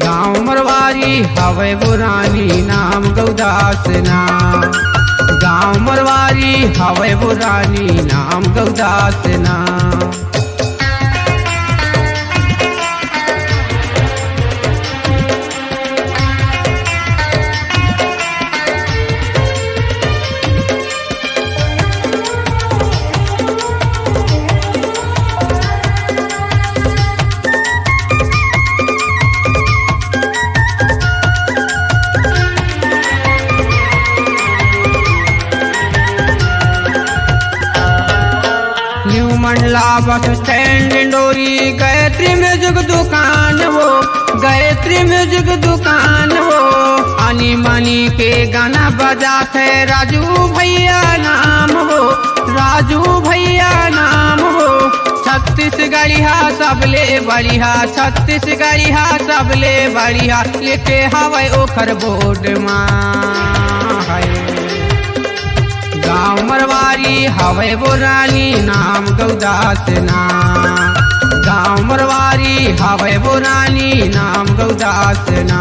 गाँव मरवारी हवे बुरानी नाम गौदास ना गाँव मरवारी हवे बुरानी नाम गौदास ना मोहल्ला bus stand Dindori Gayatri music दुकान हो, गायत्री म्यूजिक दुकान हो। आनी मानी के गाना बजाते राजू भैया नाम हो, राजू भैया नाम हो। छत्तीसगढ़िया सबले बढ़िया, छत्तीसगढ़िया सबले बढ़िया लेके हवे ओखर बोर्ड माँ है। गाँव मरवारी हवे बोरानी नाम गौदास ना, गाँव मरवारी हवे बोरानी नाम गौदास ना।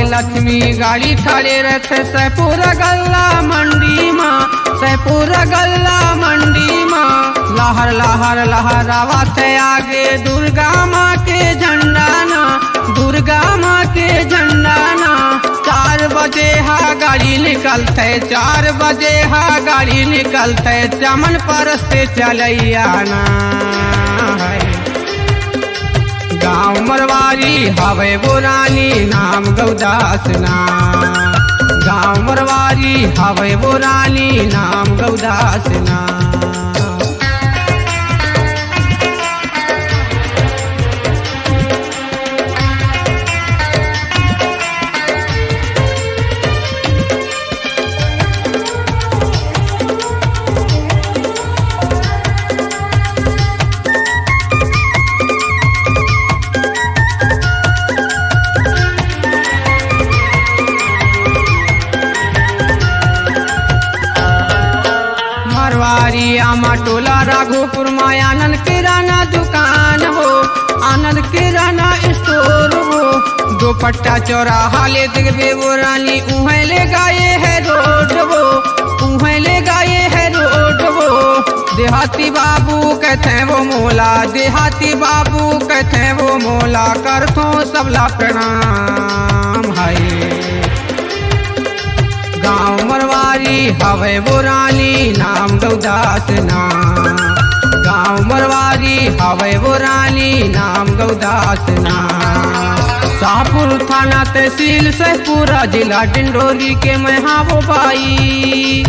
लक्ष्मी गाड़ी खड़े रहते सैपुर गल्ला मंडी माँ, सैपुर गल्ला मंडी माँ। लहर लहर लहरावत आगे दुर्गा माँ के झंडा ना, दुर्गा माँ के झंडा ना। 4 बजे हा गाड़ी निकलते, 4 बजे हा गाड़ी निकलते चमन पर से चलैया ना है। गाँव मरवारी हवे बोरानी नाम गौदास ना, गाँव मरवारी हवे बोरानी नाम गौदास ना। आमा टोला राघोपुर में आनंद किराना दुकान हो, आनंद किराना स्टोर हो। दोपट्टा चौराहा ले दिखबे बोरानी उहें ले गाये है रोड हो, उहें ले गाये है रोड हो। देहाती बाबू कहते वो मोला, देहाती बाबू कहते वो मोला करतो सबला प्रणाम है। गाँव मरवारी हवे बोरानी नाम गौदास ना, गाँव मरवारी हवे बोरानी नाम गौदास ना। शाहपुर थाना तहसील सहपुरा जिला डिंडोरी के मैं हाँ वो भाई।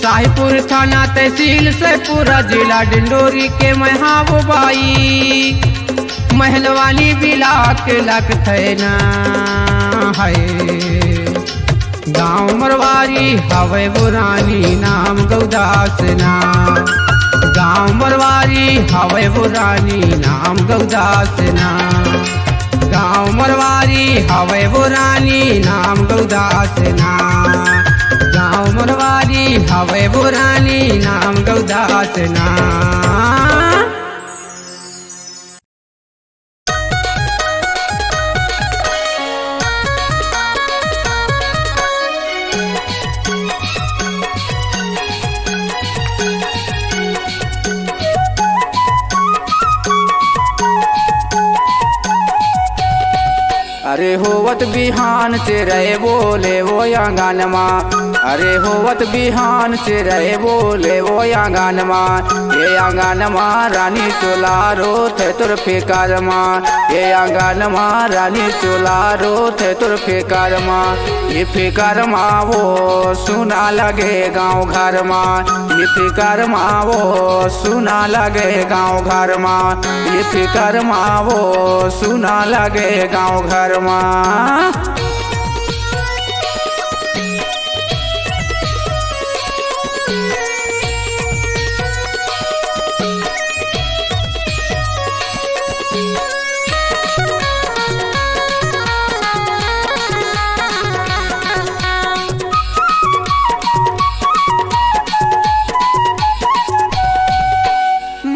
शाहपुर थाना तहसील सहपुरा जिला डिंडोरी के मैं हाँ वो भाई। महलवानी बिला के लगते ना है। गाँव मरवारी हवे बोरानी नाम गौदास ना, गाँव मरवारी हवे बोरानी नाम गौदास ना। गाँव मरवारी हवे बोरानी नाम गौदास ना, गाँव मरवारी हवे बोरानी नाम गौदास ना। अरे होवत बिहान से रहे बोले वो आंगन माँ, अरे होवत बिहान से रहे बोले वो आंगन माँ। ये आंगन माँ रानी चोला रोत है तुर फिकर माँ, ये आंगन माँ रानी चोला रोत है तुर फिकर माँ। ये फिकर माँ वो सुना लगे गाँव घर माँ, ये फिकर माँ वो सुना लगे गाँव घर माँ, ये फिकर माँ वो सुना लगे गाँव घर माँ।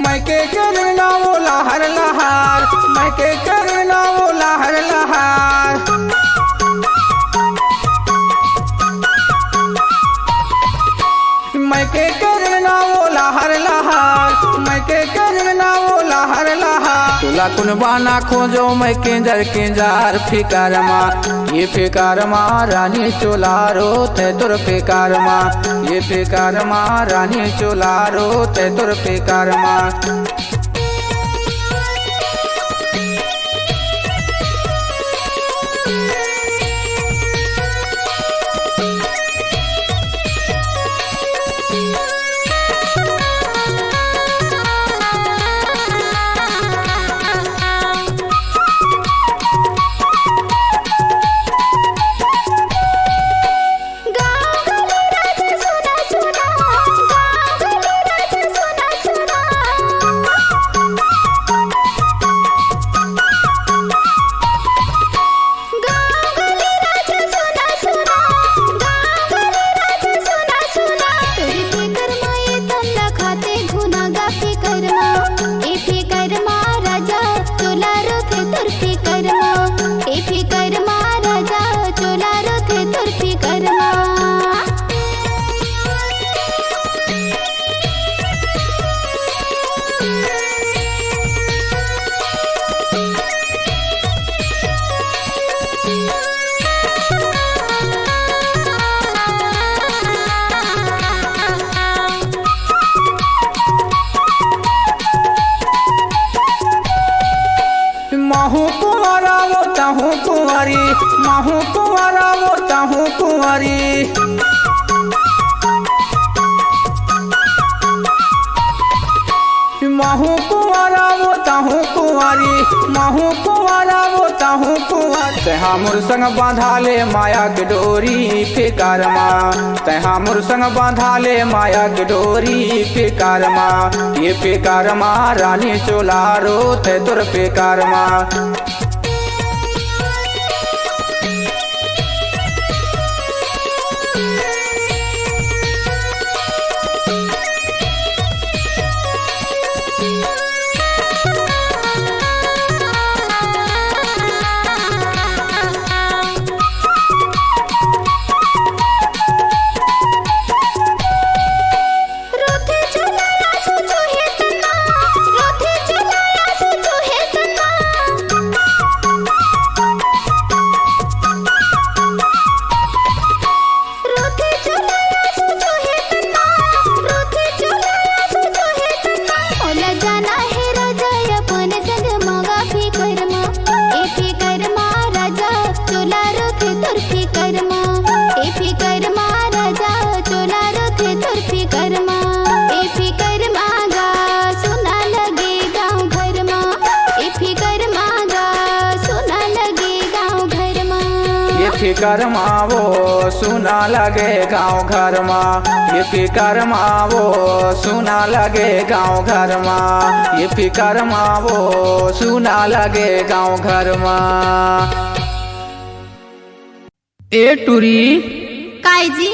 मैके करना वो लहर लहार, मैके करना वो लहर लहार। बोला कुनबाना खोजो मैं किंजर किंजार फिकार माँ, ये फिकार माँ रानी चोलारो ते तुर फिकार माँ, ये फिकार माँ रानी चोलारो ते तुर फिकार माँ। महू कुंवारा वो ताहू कुंवारी, महू कुंवारा वो ताहू कुंवारी, महू कुंवारा वो ताहू कुंवारी, महू कुंवारा वो ताहू कुंवारी। तहा मोर संग बांधा ले माया की डोरी फिकार माँ, तहा मोर संग बांधा ले माया की डोरी फिकार माँ, ये फिकार माँ रानी चोलारो ते तुर फिकार माँ। फिकर माँ वो सुना लगे गाँव घर माँ, ये फिकर माँ वो सुना लगे गाँव घर माँ, ये फिकर माँ वो सुना लगे गाँव घर माँ। ए टूरी काय जी?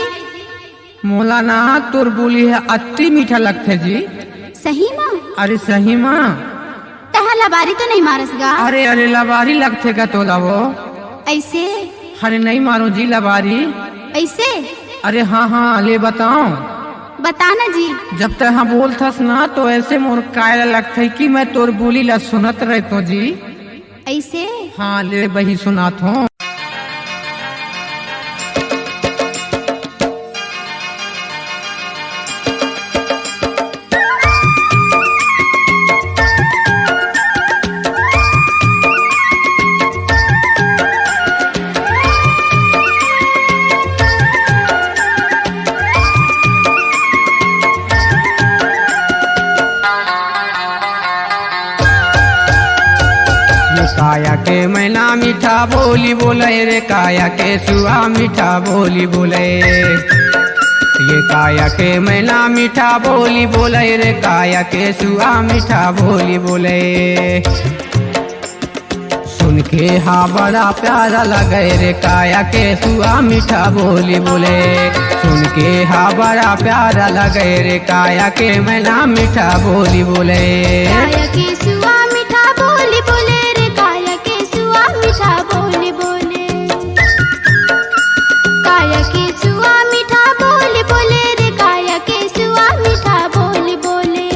मोला ना तोर बोली है अति मीठा लगते जी। सही माँ? अरे सही माँ। तहा लबारी तो नहीं मारस गा? अरे अरे लबारी लगते का तोला वो ऐसे? अरे नहीं मारो जी लबारी। ऐसे? अरे हाँ हाँ ले बताओ। बताना जी। जब तक हाँ बोलथस ना तो ऐसे मोर कायला लगते कि मैं तोर बोली ला सुनत रहतो जी। ऐसे? हाँ ले वही सुनात हूँ। काया के मैना मीठा बोली बोले रे, काया के सुआ मीठा बोली बोले, ये काया के मैना मीठा बोली बोले रे, काया के सुआ मीठा बोली बोले। सुन के हाँ बड़ा प्यारा लगे रे, काया के सुआ मीठा बोली बोले, सुन के हाँ बड़ा प्यारा लगे रे, काया के मैना मीठा बोली बोले। काया के सुआ मीठा बोली बोले रे, काया के सुआ मीठा बोली बोले, काया के सुआ मीठा बोली बोले रे, काया के सुआ मीठा बोली बोले।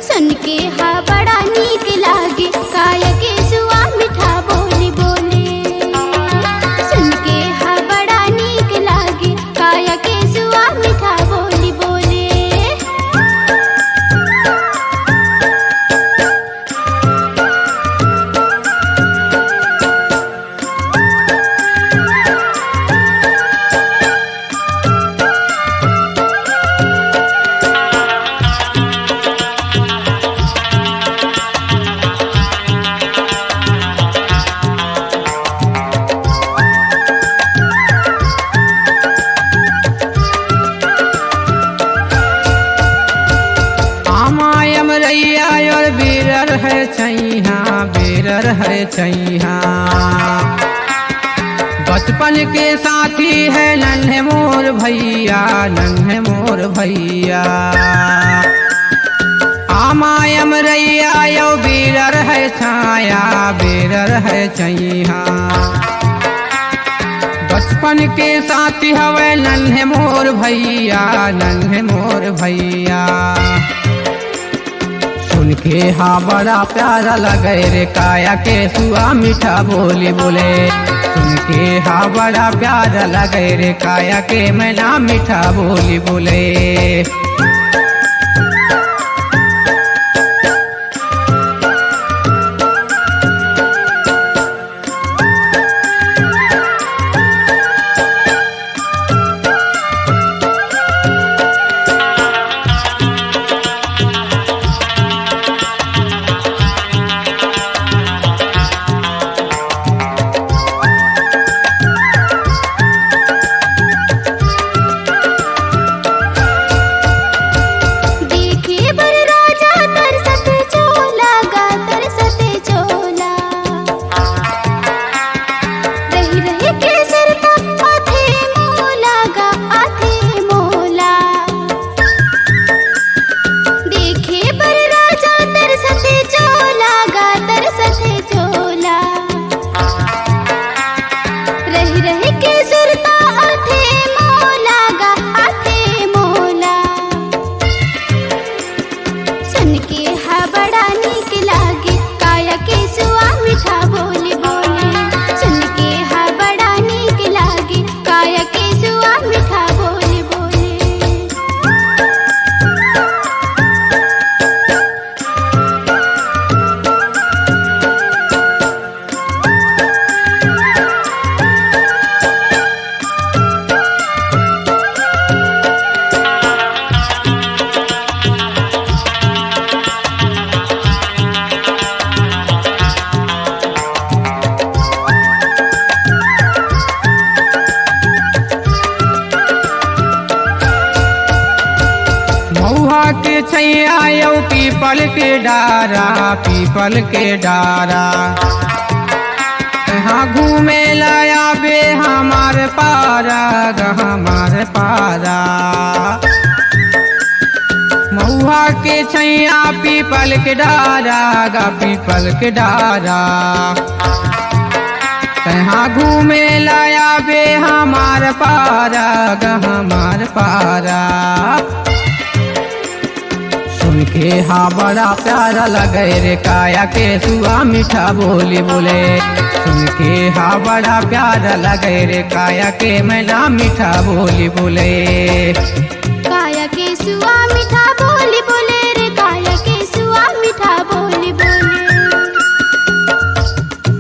सुन के हाँ बड़ा नीक लागे छैया। बचपन के साथी है नन्हे मोर भैया, नन्हे मोर भैया। आमायम रैया यो बीरर है छाया, बीरर है छैया। बचपन के साथी हवे नन्हे मोर भैया, नन्हे मोर भैया। सुन के हाँ बड़ा प्यारा लगे रे काया के सुआ मीठा बोली बोले। सुन के हाँ बड़ा प्यारा लगे रे काया के मैना मीठा बोली बोले। के छैया यो पीपल के डारा, पीपल के डारा। हाँ घूमे लाया बे हमारे पारा, हमारे पारा। महुआ के छैया पीपल के डारा, गा पीपल के डारा। कहाँ घूमे लाया बे हमार पारा, गा हमार पारा। सुन के हाँ बड़ा प्यारा लगे रे काया के सुआ मीठा बोली बोले। सुन के हाँ बड़ा प्यारा लगे रे काया के मैना मीठा बोली बोले। काया के सुआ मीठा बोली बोले रे, काया के सुआ मीठा बोली बोले।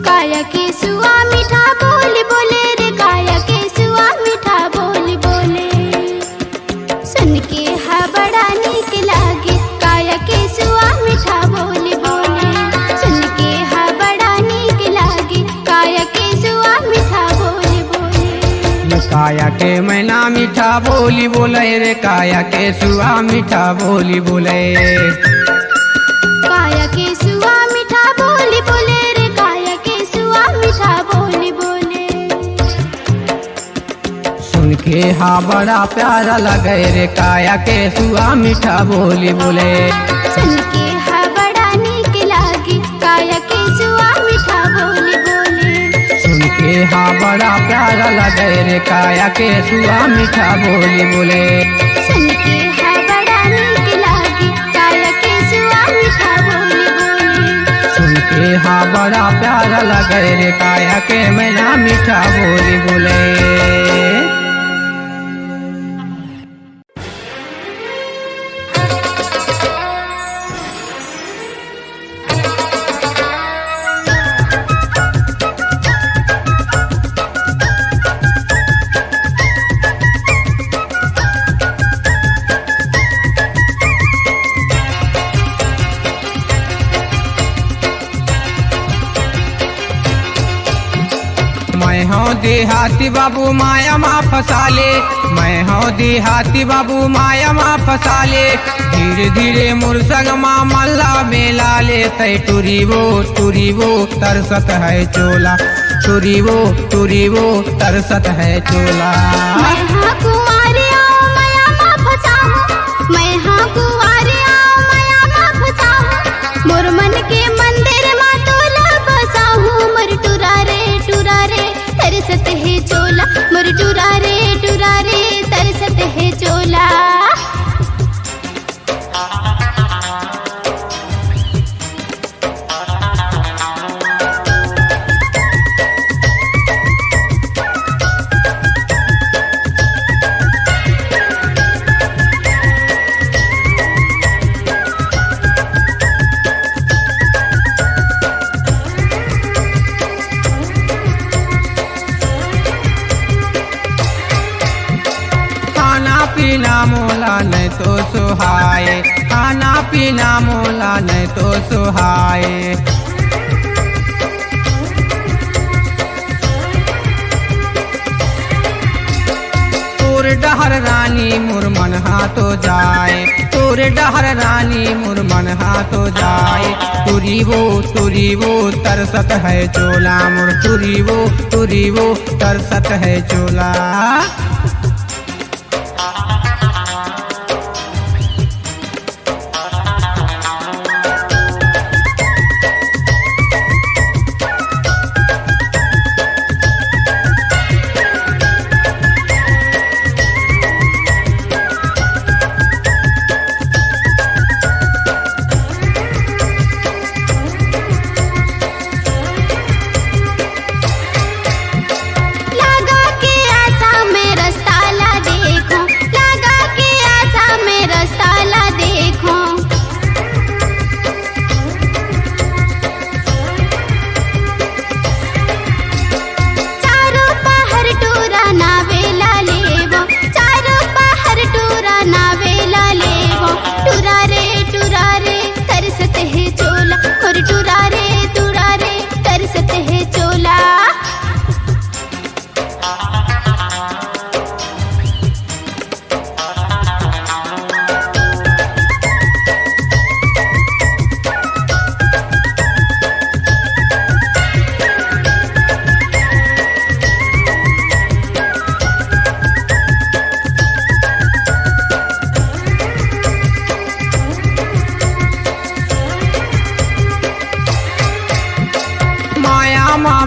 काया के सुआ मीठा बोली बोले रे, काया के सुआ मीठा बोली बोले। सुन के हाँ बड़ा नीक लागे काया के सुआ मीठा बोली बोले। सुन के हाँ बड़ा नीक लागे काया के सुआ मीठा बोली बोले। काया के मैना मीठा बोली बोले रे, काया के सुआ मीठा बोली बोले। काया के सुआ मीठा बोली बोले रे, काया के सुआ मीठा बोली बोले। सुन के हाँ बड़ा प्यारा लगे रे काया के सुआ मीठा बोली बोले। सुन के हाँ बड़ा नीक लागे काया के सुआ मीठा बोली बोले। सुन के हाँ बड़ा प्यारा लगे रे काया के सुआ मीठा बोली बोले। सुन के हाँ बड़ा नीक लागे काया के सुआ मीठा बोली बोले। सुन के हाँ बड़ा प्यारा लगे रे काया के मैना मीठा बोली बोले। देहाती बाबू माया माँ फसाले, मैं हूँ देहाती बाबू माया माँ फसाले। धीरे धीरे मुरसंग माँ मल्ला मेला ले तय टूरी वो तरसत है चोला, टूरी वो तरसत है चोला। मैं हाँ कुंवारी आओ माया माँ फसाऊं, मैं हाँ कुंवारी आओ माया माँ फसाऊं। मोर मन के मंदिर माँ तोला बसाऊं। मोर टुरा रे तरसत है चोला, मोर टुरा रे तरसत है चोला। खाना पीना मोला नहीं तो सुहाए, खाना पीना मोला नहीं तो सुहाए। तोर डहर रानी मुरमन हाथो जाए, तोर डहर रानी मुरमन हाथो जाए। तुरी वो तरसत है चोला मोर, तुरी वो तरसत है चोला।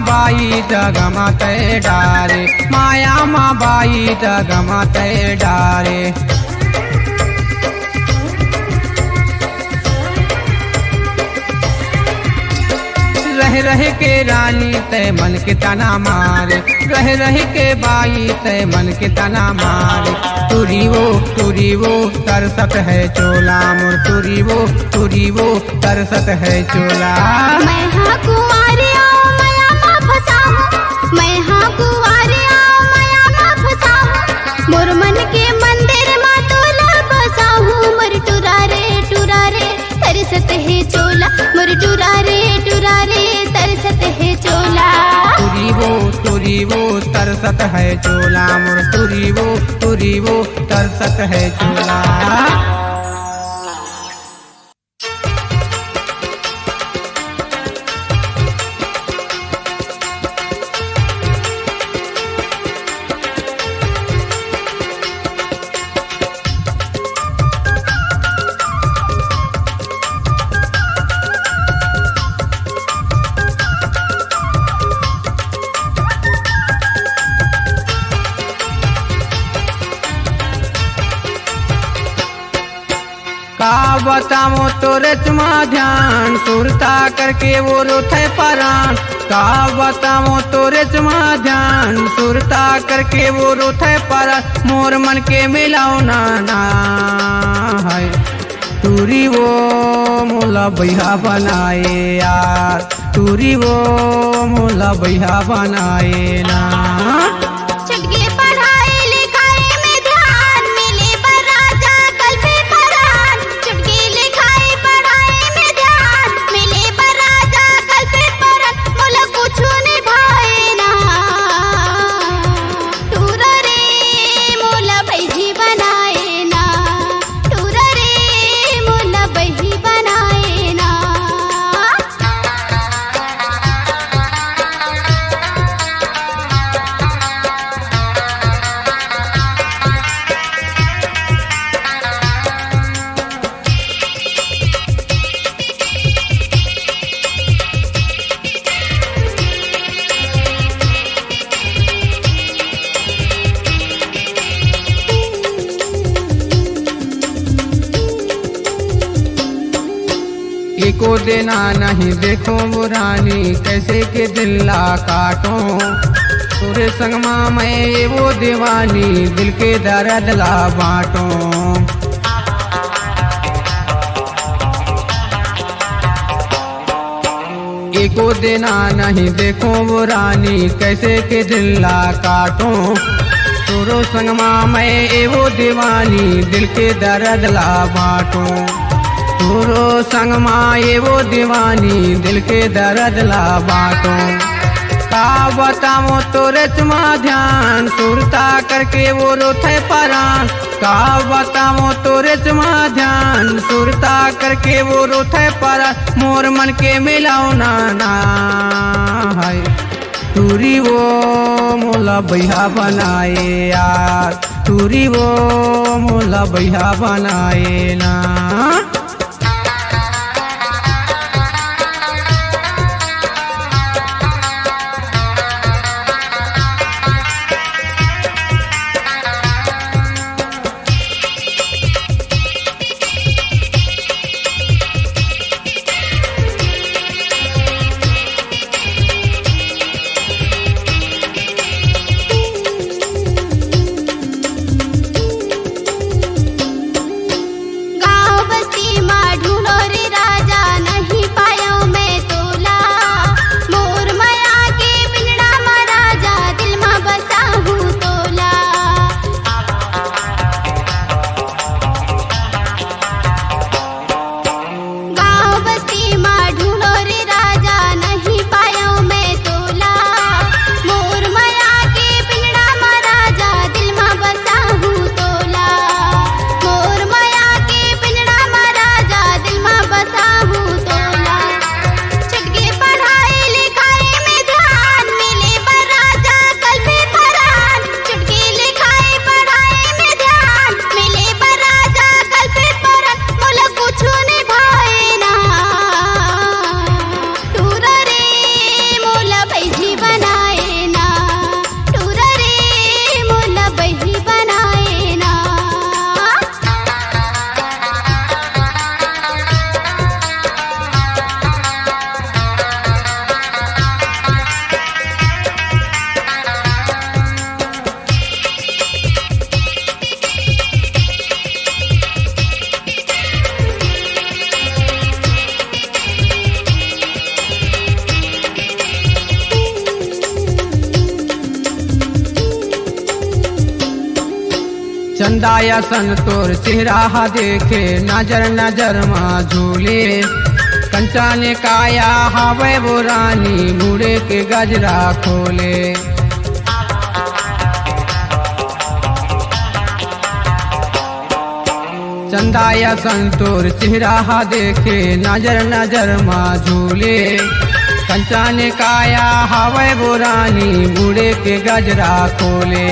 बाई दगमा तय डारे, माया माँ बाई दगमा तय डारे। रह के रानी तय मन के तना मारे, रह के बाई तय मन के तना मारे। तुरी वो तरसत है चोला मोर, तुरी वो तरसत है चोला। मैं हाँ कुंवारी आओ माया माँ फसाऊं, मैं हाँ कुंवारी आओ माया माँ फसाऊं। मोर मन के मंदिर माँ तोला बसाऊं। मोर टुरा रे तरसत है चोला, मोर टुरा रे तरसत है चोला। तुरी वो तरसत है चोला मोर, तुरी वो तरसत है चोला। का बताओ तोरे चुमा ध्यान, सुरता करके वो रोथे परान। का बताओ तोरे चुमा ध्यान, सुरता करके वो रोथे परान। मोर मन के मिलाओ नाना है, तुरी वो मोला बैहा बनाए यार, तुरी वो मोला बैहा बनाए ना। एको देना नहीं देखो वो रानी कैसे के दिल ला काटो तोरे संगमा मैं वो दीवानी दिल के दर्द ला बांटो एको देना नहीं देखो वो रानी कैसे के दिल ला काटो तोरो संगमा मैं वो दीवानी दिल के दर्द ला बांटो तोरो संगमा वो दीवानी दिल के दर्द ला बांटो का बताओ तोरे चुमा ध्यान सुरता करके वो रोथे परान का बताओ तोरे चुमा ध्यान सुरता करके वो रोथे परान मोर मन के मिलाओ नाना है तूरी वो मोला बैहा बनाए यार तूरी वो मोला बैहा बनाए ना चंदाया सन तोर चेहरा देखे नजर नजर माँ झूले कंचा ने काया हवे वो रानी मुड़े के गजरा खोले चंदाया सन तोर चेहरा देखे नजर नजर माँ झूले कंचा ने काया हवे वो रानी मुड़े के गजरा खोले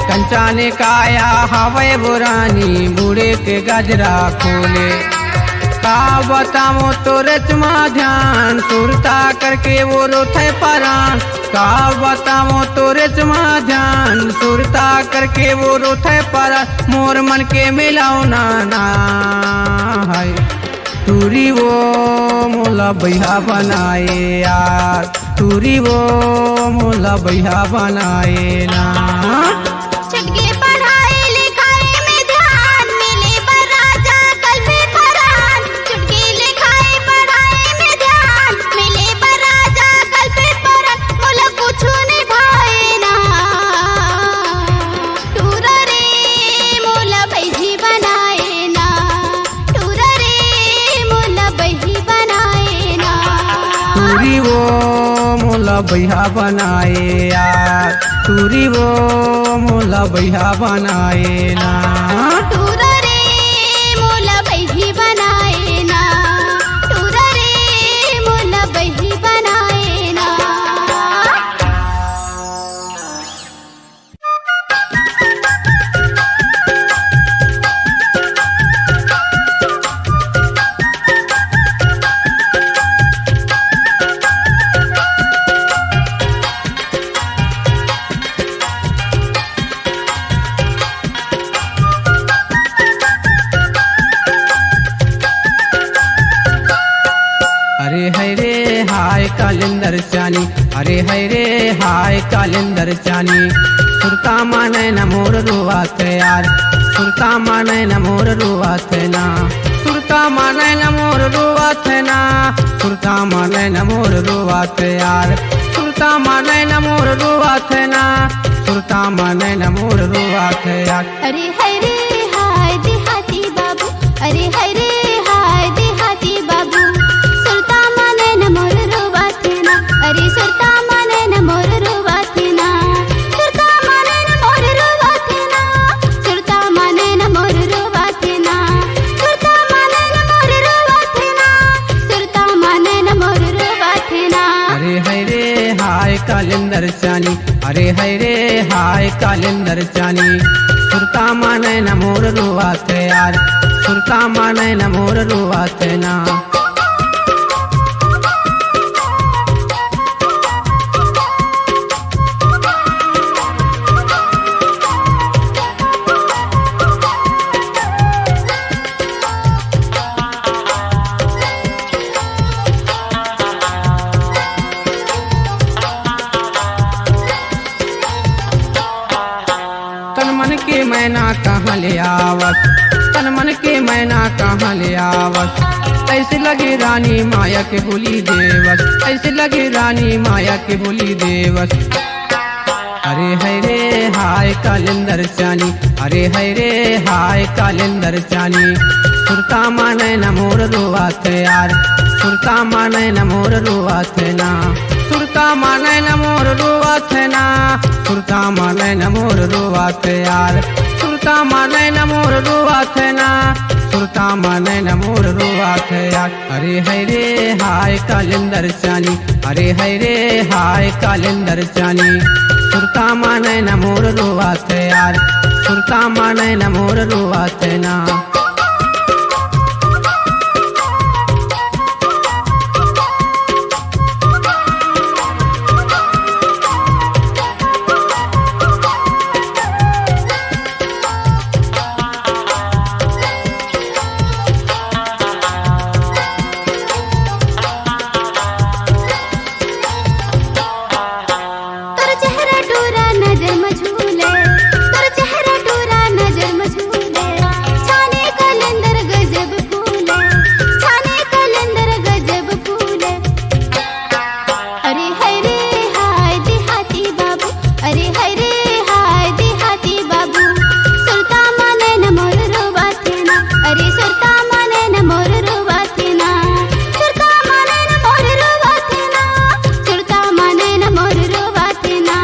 कंचा ने काया हवे वो रानी मुड़े के गजरा खोले का बताओ तोरे चुमा ध्यान सुरता करके वो रोथे परान का बताओ तोरे चुमा ध्यान सुरता करके वो रोथे परान मोर मन के मिलाओ नाना है तूरी वो मोला बैहा बनाए यार तूरी वो मोला बैहा बनाए ना बैहा बनाए यार तूरी वो मोला बैहा बनाए ना टूरा रे मोला बैही बनाए ना टूरा रे मोला बैही बनाए ना कालिंदर चानी, अरे हाय रे हाय कालिंदर चानी। सुरता माने न मोर रुआत यार, सुरता माने न मोर रुआत ना, सुरता माने न मोर रुआत ना, सुरता माने न मोर रुआत यार, सुरता माने न मोर रुआत ना, सुरता माने न मोर रुआत यार। अरे हाय रे हाय देहाती बाबू, अरे हाय रे हाय देहाती बाबू। सुरता माने न मोर रुआत ना, अरे सुरता माने न मोर रुआत ना, सुरता माने न मोर रुआत ना, सुरता माने न मोर रुआत ना, सुरता माने न मोर रुआत ना, सुरता माने न मोर रुआत ना। अरे हाय रे हाय कालिंदर चानी, अरे हाय रे हाय कालिंदर चानी। सुरता माने न मोर रुआत यार, सुरता माने न मोर रुआत ना। तन मन के मैना कहाँ ले आवत, तन मन के मैना कहाँ ले आवत। ऐसे लगे रानी माया के बोली देवस, ऐसे लगे रानी माया के बोली देवस। अरे हाय रे हाय कालिंदर चानी, अरे हाय रे हाय कालिंदर चानी। सुरता माने न मोर रुआत यार, सुरता माने न मोर रुआत ना, सुरता माने न मोर रुआत ना, सुरता माने न मोर रुआत यार, सुरता माने न मोर रुआत ना, सुरता माने न मोर रुआत यार। अरे हाय रे हाय कालिंदर चानी, अरे हाय रे हाय कालिंदर चानी। सुरता माने न मोर रुआत यार, सुरता माने न मोर रुआत ना। तोर चेहरा टूरा नजर में झूले, तोर चेहरा टूरा नजर में झूले। छाने कलंदर गजब फूले, छाने कलंदर गजब फूले। अरे हाय रे हाय देहाती बाबू, अरे हाय रे हाय देहाती बाबू। सुरता माने न मोर रुआत ना, अरे सुरता माने न मोर रुआत ना, सुरता माने न मोर रुआत ना, सुरता माने न मोर रुआत ना,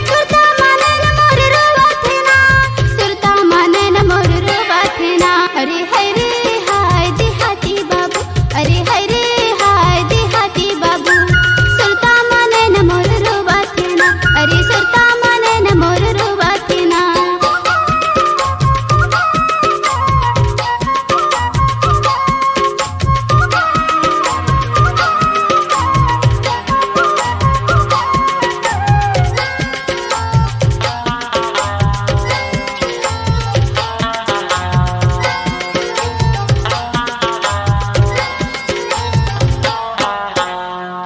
सुरता माने न मोर रुआत ना, सुरता माने न मोर रुआत ना। अरे हाय रे हाय देहाती बाबू, अरे हाय रे हाय देहाती बाबू। सुरता माने न मोर रुआत ना, अरे सुरता माने न मोर रुआत ना।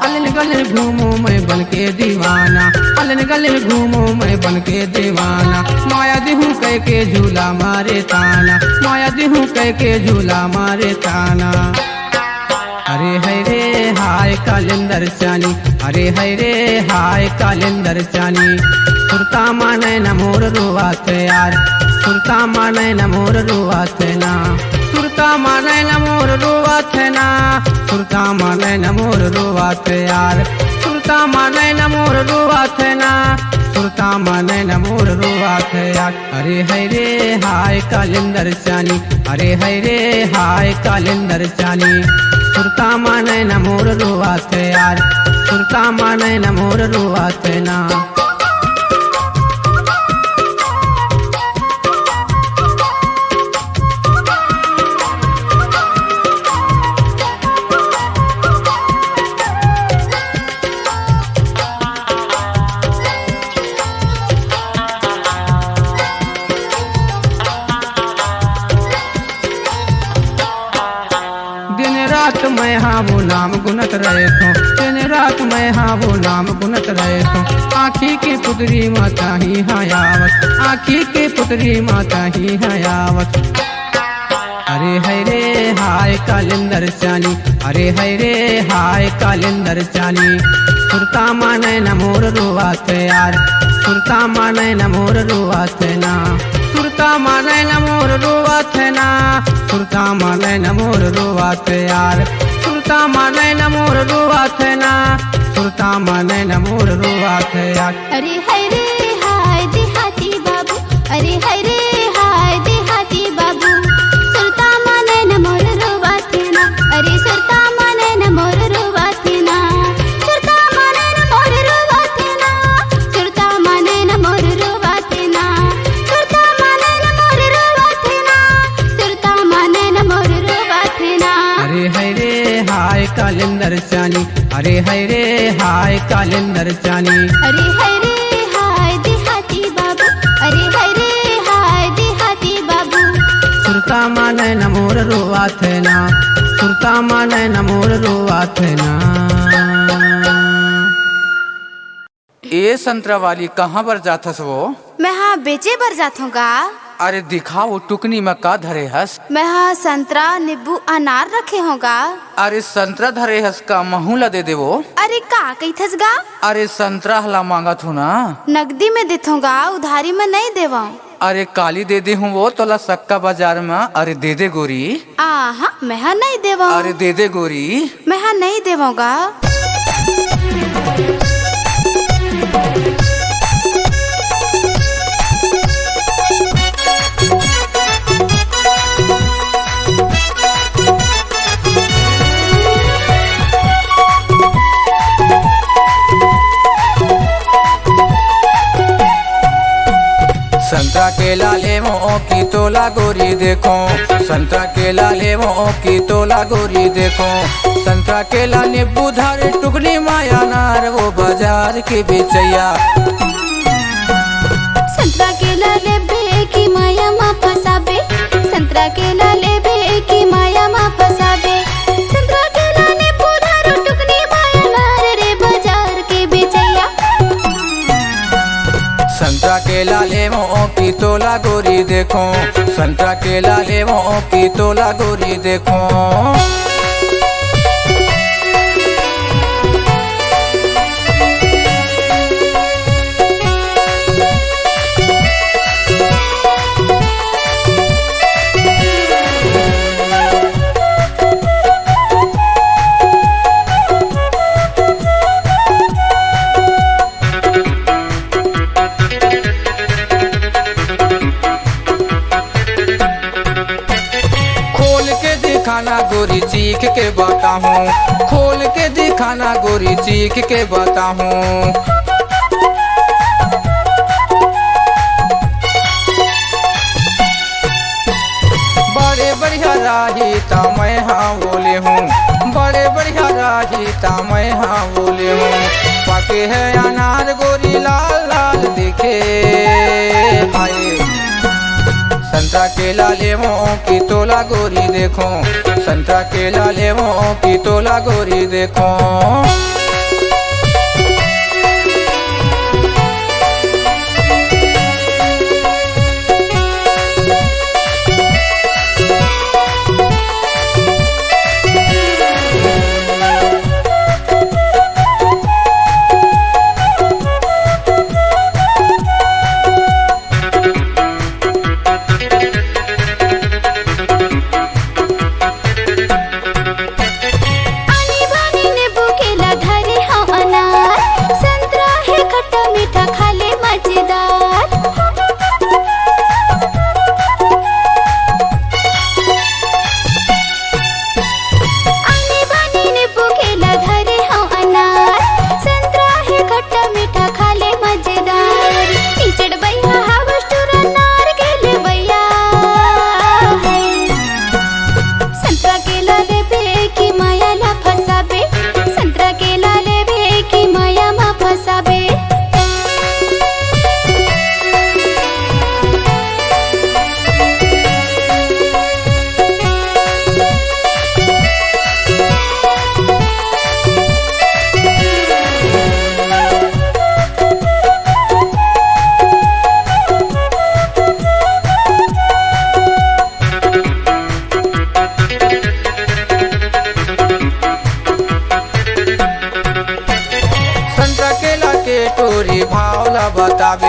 अलन गलन घूमो मैं बन के दीवाना, अलन गलन घूमो मैं बन के दीवाना। माया देहूँ कह के झूला मारे ताना, माया देहूँ कह के झूला मारे ताना। अरे हाय रे हाय कालिंदर चानी, अरे हाय रे हाय कालिंदर चानी। सुरता माने न मोर रुआत यार, सुरता माने न मोर रुआत ना, सुरता माने न मोर रुआत ना, सुरता माने न मोर रुआत यार, सुरता माने न मोर रुआत ना, सुरता माने न मोर रुआत यार। अरे हाय रे हाय कालिंदर चानी, अरे हाय रे हाय कालिंदर चानी। सुरता माने न मोर रुआत यार, सुरता माने न मोर रुआत ना। रात मैं हाँ वो नाम गुनत रहे तो, दिन रात मैं हाँ वो नाम गुनत रहे तो। आँखी की पुतरी माता ही हयावत, आँखी की पुतरी माता ही हयावत। अरे है रे हाय कालिंदर चानी, अरे है रे हाय कालिंदर चानी। सुरता माने न मोर रुआत यार, सुरता माने न मोर रुआत ना, सुरता माने न मोर रुआत ना, सुरता माने न मोर रुआत यार, सुरता माने न मोर रुआत ना, सुरता माने न मोर रुआत यार। अरे हाय रे हाय देहाती बाबू, अरे हाय रे हाय देहाती बाबू। सुरता माने न मोर रुआत ना, अरे सुरता माने न मोर रुआत ना, सुरता माने न मोर रुआत ना, सुरता माने न मोर रुआत ना, सुरता माने न मोर रुआत ना, सुरता माने न मोर रुआत ना। अरे है रे हाय कालिंदर चानी, अरे है रे हाय कालिंदर चानी। अरे हाय रे हाय देहाती बाबू, अरे हाय रे हाय देहाती बाबू। सुरता माने न मोर रुआत ना, सुरता माने न मोर रुआत ना। ए संतरा वाली कहाँ पर जाथस वो? मैं हाँ बेचे बर जाथूंगा। अरे दिखा वो टुकनी में का धरे हस? मैं हाँ संतरा नींबू अनार रखे होगा। अरे संतरा धरे हस का महू ला दे दे वो। अरे का कहीथस गा? अरे संतरा हला मांगा थू ना। नगदी में देथूंगा, उधारी में नहीं देवा। अरे काली दे दे हूँ वो तोला सक्का बाजार में। अरे दे दे गोरी। आहा मैं हाँ नहीं देवा। अरे दे दे गोरी। मैं हाँ नहीं देवागा। संतरा के लाले मोह की तोला गोरी देखो, संतरा के लाले मोह की तोला गोरी देखो। संतरा के ला नींबू धारे टुकनी माया नार वो बाजार के बेचैया। संतरा के लाले बे की माया मा फसाबे, संतरा के लाले बे की माया मा फसाबे। संतरा के लाले पुधारो टुकनी माया नार रे बाजार के बेचैया। संतरा के लाले मोह की तोला गोरी देखो, संतरा के लाले मोह की तोला गोरी देखो। दिखाना गोरी चीख के बताऊं, खोल के दिखाना गोरी चीख के बताऊं। बड़े बढ़िया राही ता मैं हाँ बोले हूँ, बड़े बढ़िया राही ता मैं हाँ बोले हूँ। पके है अनार गोरी लाल लाल दिखे आए। संतरा के लाले मोह की तोला गोरी देखो, संतरा के लाले मोह की तोला गोरी देखो। आनी बानी नींबू केला धरे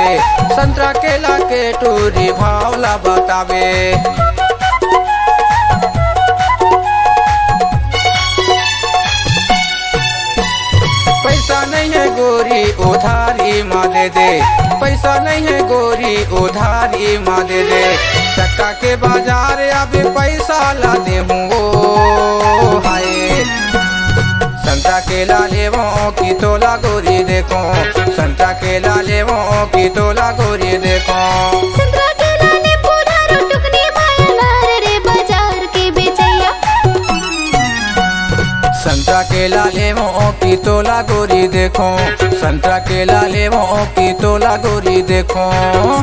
संतरा केला के टूरी भावला बतावे। पैसा नहीं है गोरी उधारी माँ दे दे, पैसा नहीं है गोरी उधारी माँ दे दे। चक्का के बाजार अभी पैसा ला दे हूँ हाय। संतरा केला लेवो की तोला गोरी देखो, संतरा केला लेवो की तोला गोरी देखो। संतरा केला ने पुधारो टुकनी माया लार रे बाजार के बेचैया। संतरा केला लेवो की तोला गोरी देखो, संतरा केला लेवो की तोला गोरी देखो।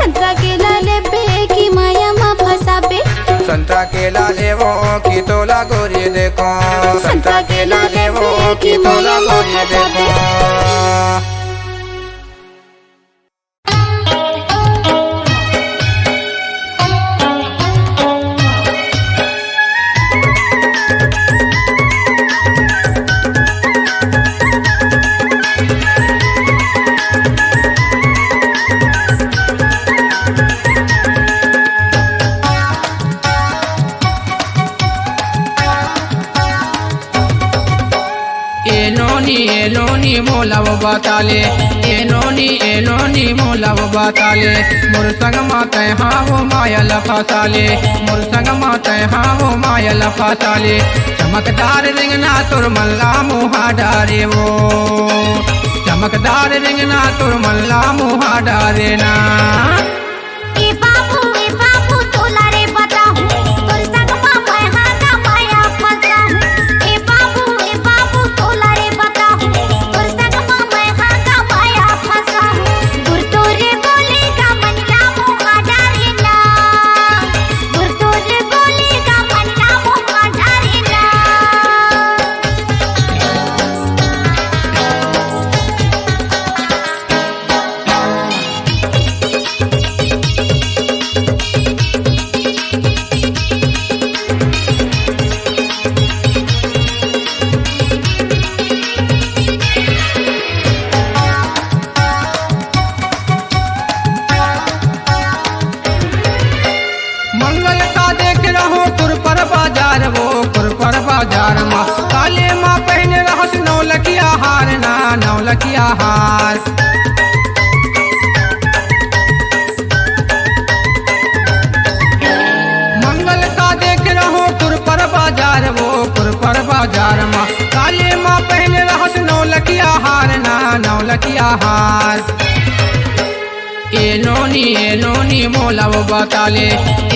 संतरा केला लेबे की माया माँ फसाबे, संतरा केला लेवो की तोला गोरी देखो, संतरा केला लेवो की तोला गोरी देखो। एनोनी मोलाव बताले, एनोनी मोलाव बताले। मोर संग माते हाँ वो मायल फसाले, मोर संग माते हाँ वो मायल फसाले। चमकदार रिंगना तुर मल्ला मुहा डारे वो, चमकदार रिंगना तुर मल्ला मुहा डारे ना। ए बाबू तोला रे बताहूँ, तोर संग माँ मैं हाँ ना माया फसाहूँ। ए बाबू तोला रे बताहूँ, तोर संग माँ मैं हाँ ना माया फसाहूँ। गुर तोरे बोलेगा मनला मुहा डारेला, गुर तोरे बोलेगा मनला मुहा डारेला। मंगल का देख रहो कुरपर बाजार वो, कुरपर बाजार माँ काले माँ पहने रहस नौलखिया हार ना, नौलखिया हार। मंगल का देख रहो कुरपर बाजार वो, कुरपर बाजार माँ काले माँ पहने रहस नौलखिया हार ना, नौलखिया हार। एनोनी मोलाव बताले,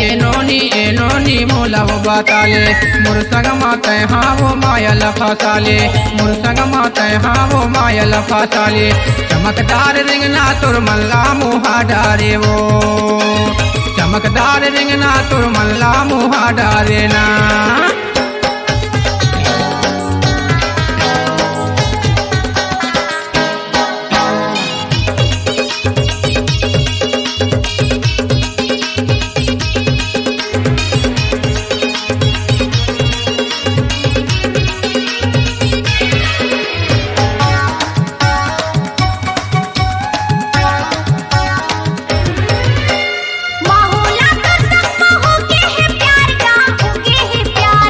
एनोनी मोलाव बताले। मोर संग माते हाँ वो मायल फसाले, मोर संग माते हाँ वो मायल फसाले। चमकदार रिंगना तुर मल्ला मुहा डारे वो, चमकदार रिंगना तुर मल्ला मुहा डारे ना। माहौला तो सब हो के है प्यार का, हो के है प्यार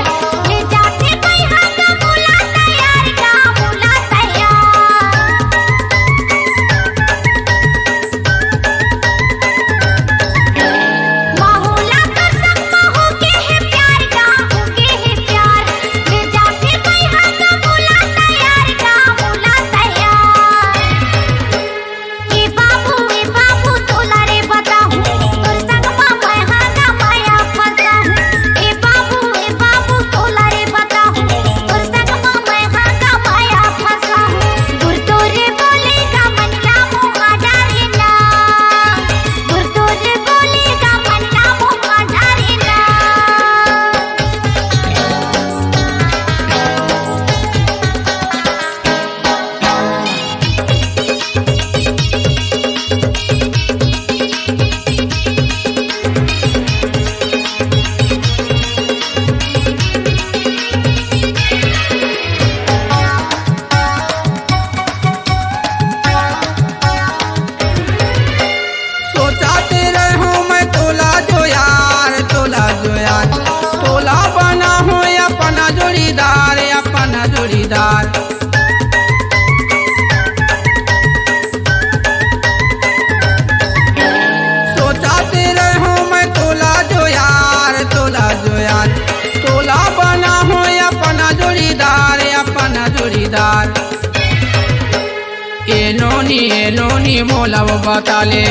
एनोनी मोलव बताले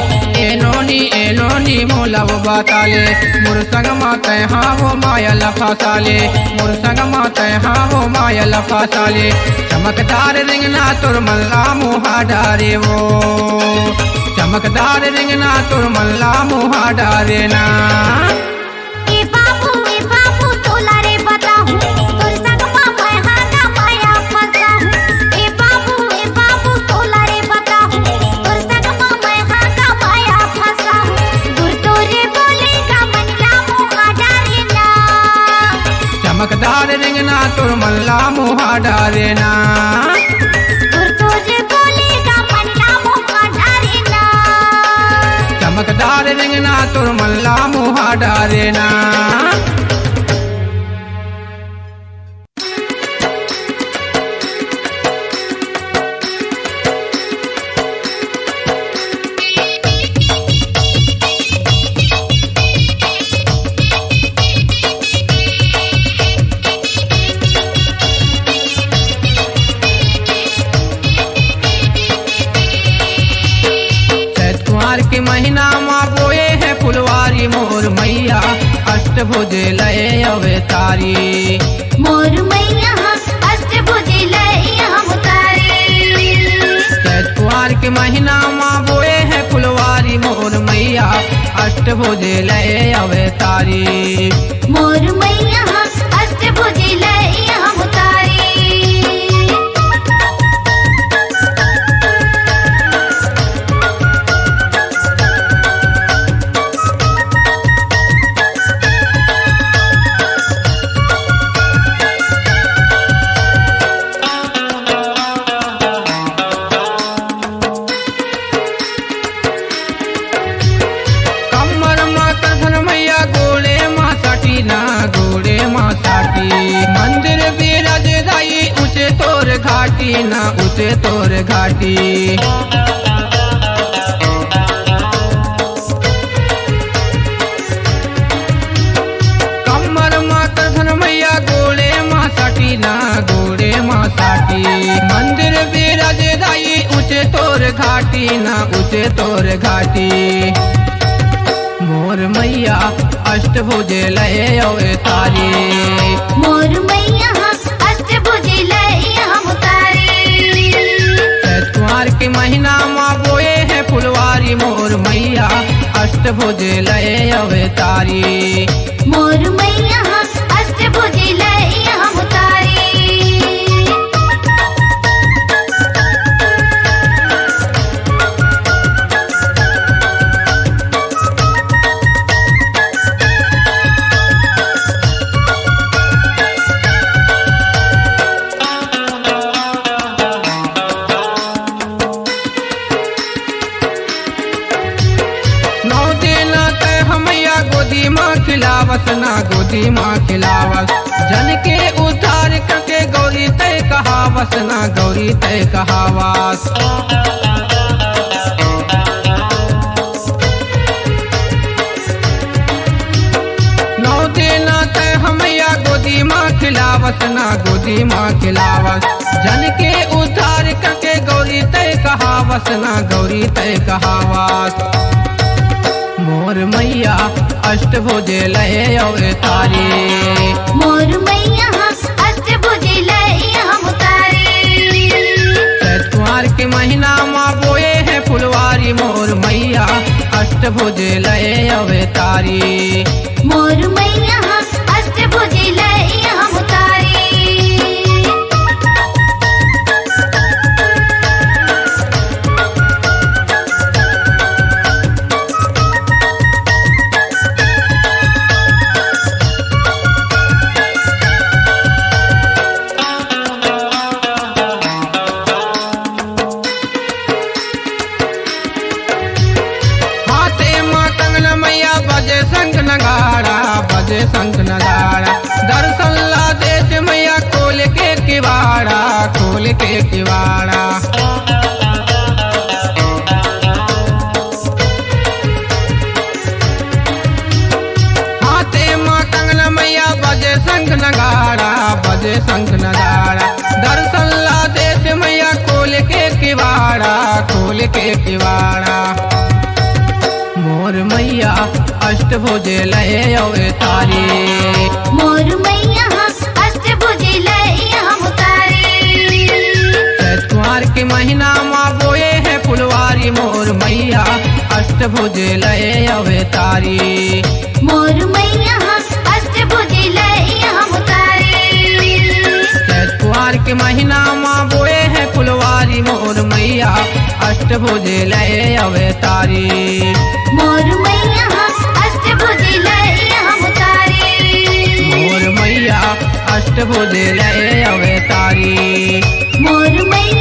एनोनी मोलव बताले मोर संग माते हाँ वो मायल फसाले मोर संग माते हाँ वो मायल फसाले चमकदार रिंगना तुर मल्ला मुहा डारे वो चमकदार रिंगना तुर मल्ला मुहा डारे ना। ए बाबू तोला रे बताहूँ तोर संगमा मैं हागा माया फसाहूँ। ए बाबू तोला रे बताहूँ तोर संगमा मैं हागा माया फसाहूँ। दूर तोरे बोलेगा मनला मुहा डारे ना। चमकदार रिंगना तुर मल्ला मुहा डारे ना। दूर तोरे बोलेगा मनला मुहा डारे ना। चमकदार रिंगना तुर मल्ला मुहा डारे ना। के महीना माँ बोए है फुलवारी मोर मैया अष्टभुज लय अवतारी मोर मैया अष्टभुज लय अवतारी। चैत कुआर के महीना माँ बोए है फुलवारी मोर मैया अष्टभुज लय अवतारी मोर मैया अष्टभुज लय अवतारी। मंदिर बिराज दाई ऊंचे तोर घाटी ना ऊंचे तोर घाटी। कमर माता धन मैया गोड़े माँ साठी ना गोड़े माँ साठी। मंदिर बिराज दाई ऊंचे तोर घाटी ना ऊंचे तोर घाटी। मोर मैया अष्टभुज लय अवतारी मोर मैया अष्टभुज लय अवतारी। चैत कुआर के महीना माँ बोए है फुलवारी मोर मैया अष्टभुज लय अवतारी मोर मैया अष्टभुज लय अवतारी। खिलावत ना गोदी माँ खिलावत जन के उद्धार करके गौरी तय कहावत ना गौरी तय कहावत। नौ दिन तय हमैया गोदी माँ खिलावत ना गोदी माँ खिलावत जन के उद्धार करके गौरी तय कहावत ना गौरी तय कहावत। मोर मैया अष्टभुज लय अवतारी मोर मैया अष्टभुज लय अवतारी। चैत कुआर के महीना माँ बोए है फुलवारी मोर मैया अष्टभुज लय अवतारी मोर मैया अष्टभुज लय अवतारी। बजे शंख नगाड़ा दर्शन ला देश मैया खोल के किवाड़ा खोल के किवाड़ा। हाथे माँ कंगना मैया बजे शंख नगाड़ा बजे शंख नगाड़ा दर्शन ला देश मैया खोल के किवाड़ा खोल के किवाड़ा। मोर मैया अष्टभुजे लय अवतारी, मोर मैया अष्टभुजी लय अवतारी। चैत कुमार के महीना माँ बोए है फुलवारी, मोर मैया अष्टभुजे लय अवतारी। मोर मैया अष्टभुजी लय अवतारी। चैत कुमार के महीना माँ बोए है फुलवारी, मोर मैया अष्टभुजे लय अवतारी। मोर मैया अष्टभुजी लय अवतारी। मोर मैया अष्टभुजे लय अवतारी। मोर मैया